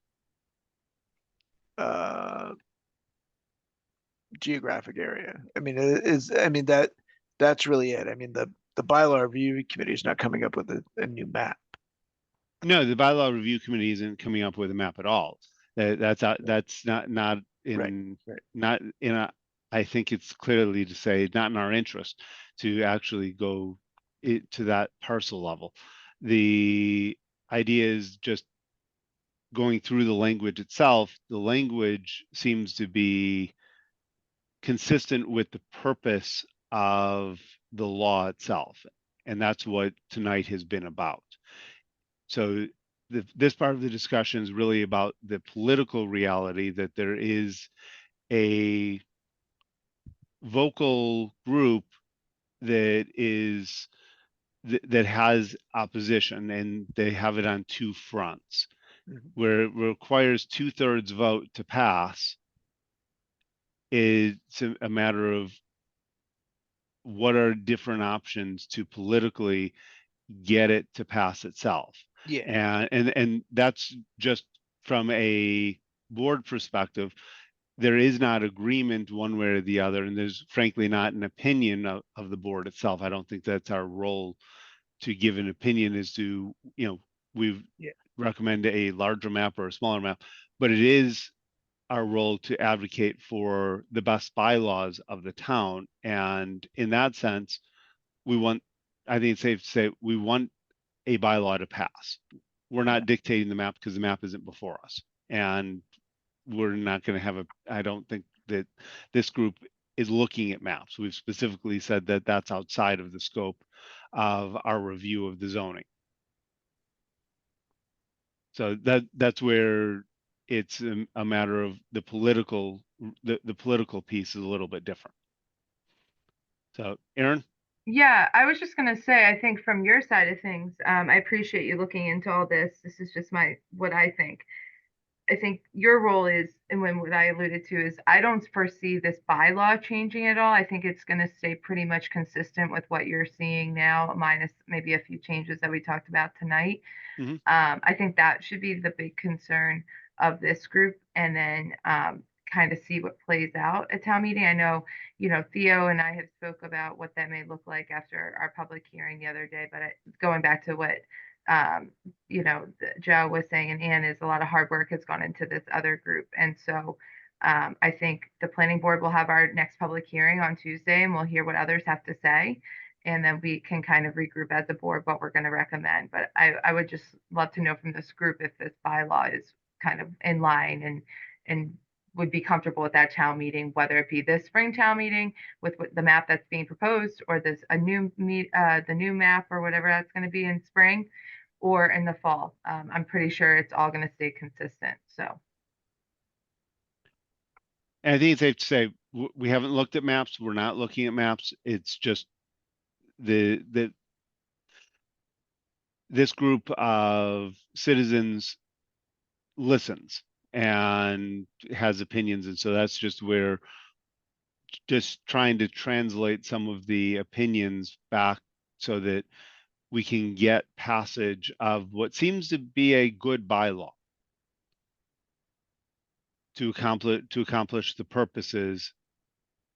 Speaker 6: geographic area. I mean, that's really it. I mean, the bylaw review committee is not coming up with a new map.
Speaker 1: No, the bylaw review committee isn't coming up with a map at all. That's not in
Speaker 6: Right.
Speaker 1: not in a. I think it's clearly to say not in our interest to actually go to that parcel level. The idea is just going through the language itself. The language seems to be consistent with the purpose of the law itself, and that's what tonight has been about. So this part of the discussion is really about the political reality that there is a vocal group that has opposition, and they have it on two fronts. Where it requires 2/3 vote to pass, it's a matter of what are different options to politically get it to pass itself.
Speaker 6: Yeah.
Speaker 1: And that's just from a board perspective. There is not agreement one way or the other, and there's frankly not an opinion of the board itself. I don't think that's our role to give an opinion as to, we've recommend a larger map or a smaller map, but it is our role to advocate for the best bylaws of the town. And in that sense, I think it's safe to say we want a bylaw to pass. We're not dictating the map because the map isn't before us. And we're not going to have I don't think that this group is looking at maps. We've specifically said that that's outside of the scope of our review of the zoning. So that's where it's a matter of the political piece is a little bit different. So, Aaron?
Speaker 3: Yeah, I was just gonna say, I think from your side of things, I appreciate you looking into all this. This is just what I think. I think your role is, and when what I alluded to is, I don't foresee this bylaw changing at all. I think it's going to stay pretty much consistent with what you're seeing now, minus maybe a few changes that we talked about tonight.
Speaker 1: Mhm.
Speaker 3: I think that should be the big concern of this group, and then kind of see what plays out at town meeting. I know, Theo and I have spoke about what that may look like after our public hearing the other day, but going back to what Joe was saying, and Ann, is a lot of hard work has gone into this other group. And so I think the planning board will have our next public hearing on Tuesday, and we'll hear what others have to say. And then we can kind of regroup as a board what we're going to recommend. But I would just love to know from this group if this bylaw is kind of in line and would be comfortable with that town meeting, whether it be this spring town meeting with the map that's being proposed, or the new map or whatever that's going to be in spring or in the fall. I'm pretty sure it's all going to stay consistent. So
Speaker 1: And I think it's safe to say, we haven't looked at maps. We're not looking at maps. It's just this group of citizens listens and has opinions. And so that's just where just trying to translate some of the opinions back so that we can get passage of what seems to be a good bylaw to accomplish the purposes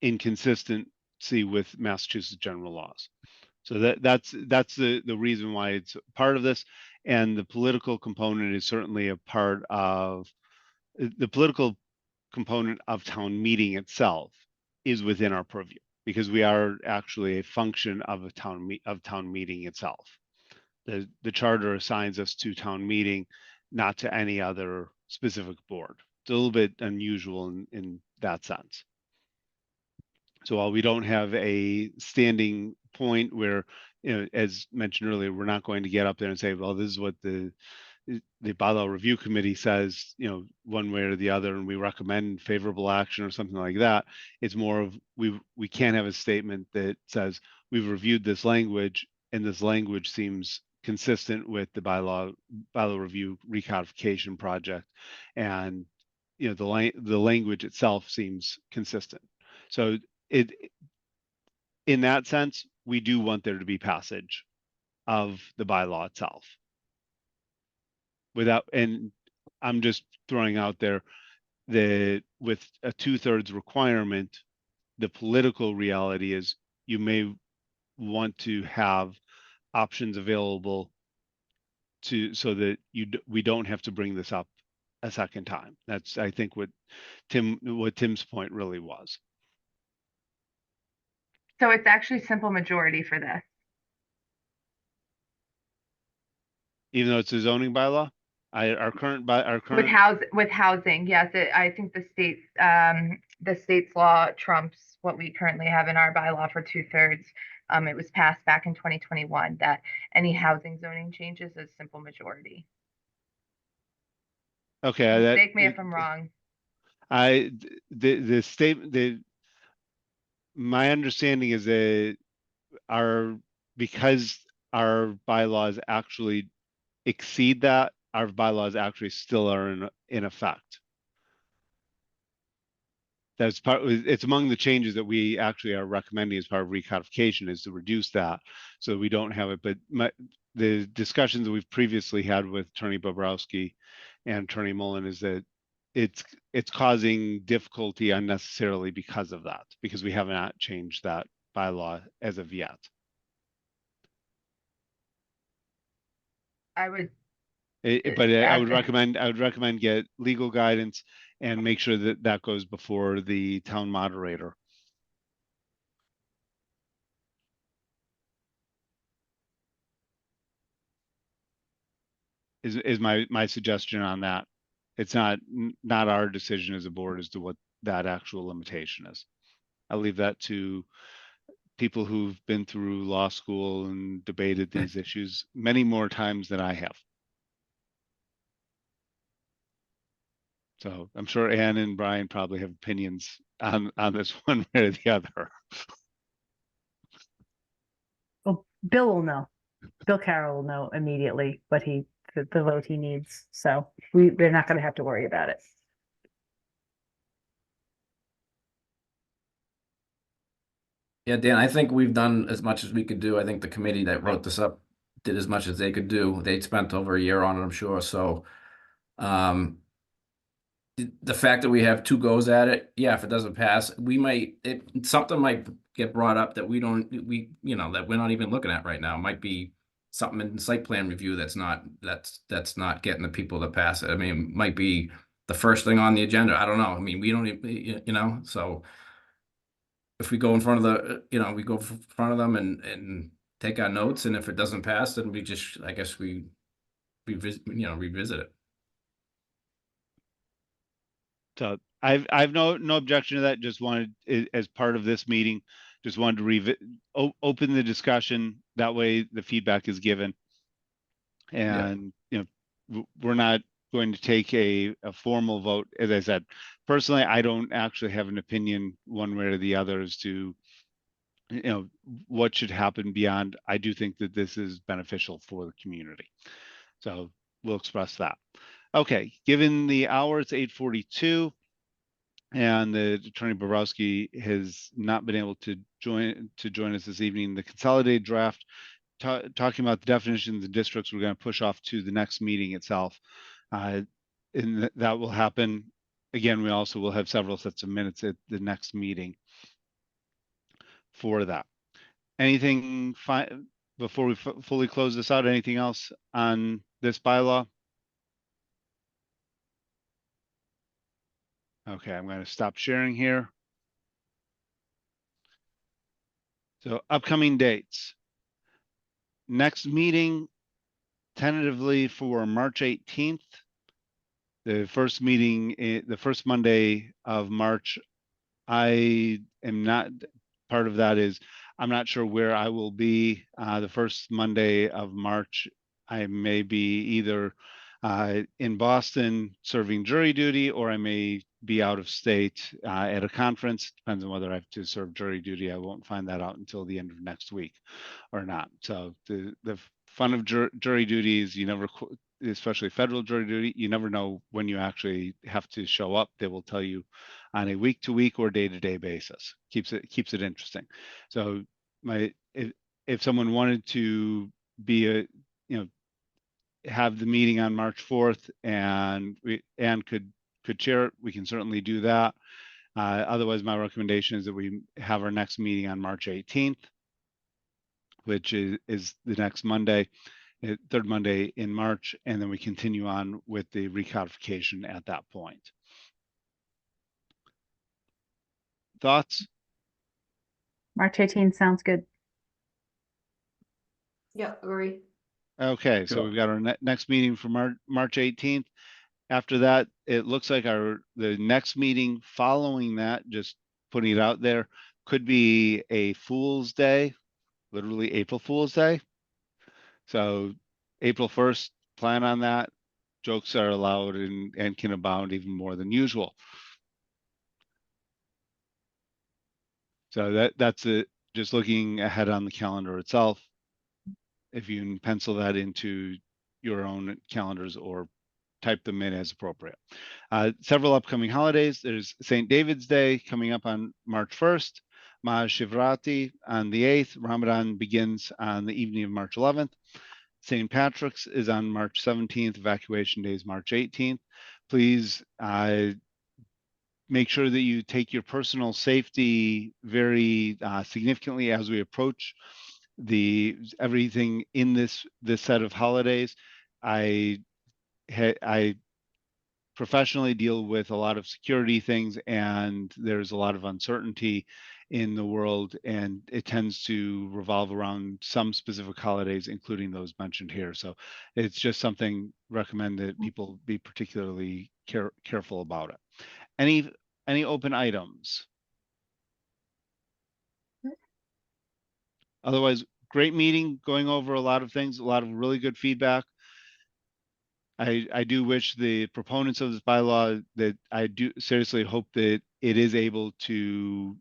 Speaker 1: in consistency with Massachusetts general laws. So that's the reason why it's part of this. And the political component is certainly a part of the political component of town meeting itself is within our purview, because we are actually a function of a town meeting itself. The charter assigns us to town meeting, not to any other specific board. It's a little bit unusual in that sense. So while we don't have a standing point where, as mentioned earlier, we're not going to get up there and say, well, this is what the bylaw review committee says, one way or the other, and we recommend favorable action or something like that. It's more of, we can't have a statement that says we've reviewed this language and this language seems consistent with the bylaw review recodification project, and the language itself seems consistent. So in that sense, we do want there to be passage of the bylaw itself. And I'm just throwing out there that with a 2/3 requirement, the political reality is you may want to have options available so that we don't have to bring this up a second time. That's, I think, what Tim's point really was.
Speaker 3: So it's actually simple majority for this.
Speaker 1: Even though it's a zoning bylaw, our current
Speaker 3: With housing, yes, I think the state's law trumps what we currently have in our bylaw for 2/3. It was passed back in 2021 that any housing zoning changes is simple majority.
Speaker 1: Okay,
Speaker 3: Mistake me if I'm wrong.
Speaker 1: The statement, my understanding is that because our bylaws actually exceed that, our bylaws actually still are in effect. It's among the changes that we actually are recommending as part of recodification, is to reduce that so we don't have it. But the discussions that we've previously had with Attorney Bobrowski and Attorney Mullen is that it's causing difficulty unnecessarily because of that, because we have not changed that bylaw as of yet.
Speaker 3: I would
Speaker 1: But I would recommend get legal guidance and make sure that goes before the town moderator. Is my suggestion on that. It's not our decision as a board as to what that actual limitation is. I'll leave that to people who've been through law school and debated these issues many more times than I have. So I'm sure Ann and Brian probably have opinions on this one way or the other.
Speaker 5: Well, Bill will know. Bill Carroll will know immediately what he the vote he needs. So they're not going to have to worry about it.
Speaker 2: Yeah, Dan, I think we've done as much as we could do. I think the committee that wrote this up did as much as they could do. They'd spent over a year on it, I'm sure. So, the fact that we have two goes at it, yeah, if it doesn't pass, something might get brought up that that we're not even looking at right now. It might be something in site plan review that's not getting the people to pass it. I mean, it might be the first thing on the agenda. I don't know. I mean, we don't even, so if we go in front of we go in front of them and take our notes, and if it doesn't pass, then I guess we revisit it.
Speaker 1: So I've no objection to that. Just wanted as part of this meeting, just wanted to open the discussion. That way the feedback is given. And we're not going to take a formal vote. As I said, personally, I don't actually have an opinion one way or the other as to what should happen beyond. I do think that this is beneficial for the community. So we'll express that. Okay, given the hour, it's 8:42. And the Attorney Bobrowski has not been able to join us this evening. The consolidated draft talking about the definitions of districts, we're going to push off to the next meeting itself. And that will happen. Again, we also will have several sets of minutes at the next meeting for that. Anything before we fully close this out? Anything else on this bylaw? Okay, I'm going to stop sharing here. So upcoming dates. Next meeting tentatively for March 18th. The first meeting, the first Monday of March. I am not, part of that is I'm not sure where I will be the first Monday of March. I may be either in Boston serving jury duty, or I may be out of state at a conference. Depends on whether I have to serve jury duty. I won't find that out until the end of next week or not. So the fun of jury duty is you never, especially federal jury duty, you never know when you actually have to show up. They will tell you on a week-to-week or day-to-day basis. Keeps it interesting. So if someone wanted to be have the meeting on March 4th and could chair it, we can certainly do that. Otherwise, my recommendation is that we have our next meeting on March 18th, which is the next Monday, third Monday in March, and then we continue on with the recodification at that point. Thoughts?
Speaker 5: March 18th sounds good.
Speaker 9: Yeah, agree.
Speaker 1: Okay, so
Speaker 2: Sure.
Speaker 1: we've got our next meeting for March 18th. After that, it looks like the next meeting following that, just putting it out there, could be a Fool's Day, literally April Fool's Day. So April 1st, plan on that. Jokes are allowed and can abound even more than usual. So that's it. Just looking ahead on the calendar itself. If you can pencil that into your own calendars or type them in as appropriate. Several upcoming holidays. There's St. David's Day coming up on March 1st, Mahashivrati on the 8th, Ramadan begins on the evening of March 11th. St. Patrick's is on March 17th, Evacuation Day is March 18th. Please make sure that you take your personal safety very significantly as we approach everything in this set of holidays. I professionally deal with a lot of security things, and there's a lot of uncertainty in the world, and it tends to revolve around some specific holidays, including those mentioned here. So it's just something recommend that people be particularly careful about it. Any open items? Otherwise, great meeting, going over a lot of things, a lot of really good feedback. I do wish the proponents of this bylaw that I do seriously hope that it is able to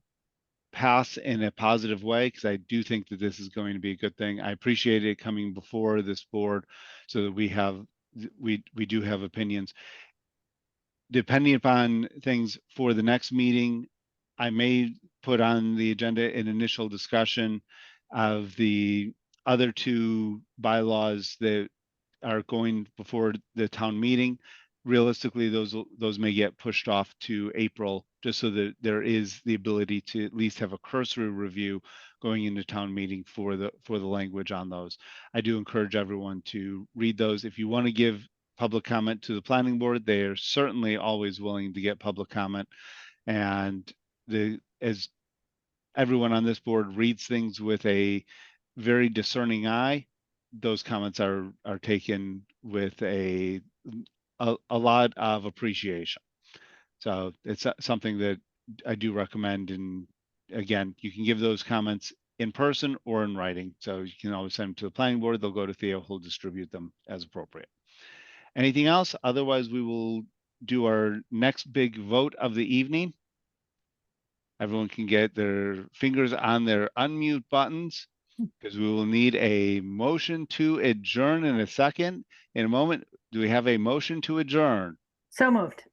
Speaker 1: pass in a positive way, because I do think that this is going to be a good thing. I appreciate it coming before this board so that we have we do have opinions. Depending upon things for the next meeting, I may put on the agenda an initial discussion of the other two bylaws that are going before the town meeting. Realistically, those may get pushed off to April, just so that there is the ability to at least have a cursory review going into town meeting for the language on those. I do encourage everyone to read those. If you want to give public comment to the planning board, they are certainly always willing to get public comment. And as everyone on this board reads things with a very discerning eye, those comments are taken with a lot of appreciation. So it's something that I do recommend. And again, you can give those comments in person or in writing. So you can always send them to the planning board. They'll go to Theo, who'll distribute them as appropriate. Anything else? Otherwise, we will do our next big vote of the evening. Everyone can get their fingers on their unmute buttons, because we will need a motion to adjourn in a second. In a moment, do we have a motion to adjourn?
Speaker 5: So moved.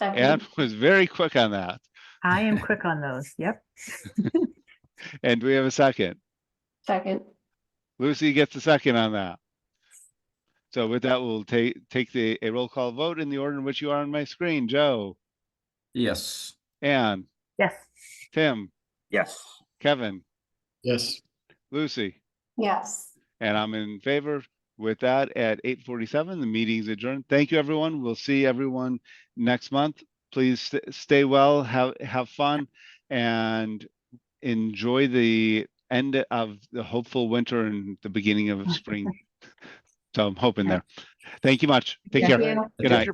Speaker 1: Anne was very quick on that.
Speaker 5: I am quick on those. Yep.
Speaker 1: And do we have a second?
Speaker 9: Second.
Speaker 1: Lucy gets the second on that. So with that, we'll take a roll call vote in the order in which you are on my screen. Joe,
Speaker 2: Yes.
Speaker 1: Anne,
Speaker 5: Yes.
Speaker 1: Tim,
Speaker 4: Yes.
Speaker 1: Kevin,
Speaker 8: Yes.
Speaker 1: Lucy,
Speaker 9: Yes.
Speaker 1: and I'm in favor. With that, at 8:47, the meeting's adjourned. Thank you, everyone. We'll see everyone next month. Please stay well, have fun, and enjoy the end of the hopeful winter and the beginning of spring. So I'm hoping there. Thank you much. Take
Speaker 5: Yeah.
Speaker 1: care.
Speaker 9: Thank you.
Speaker 1: Good night.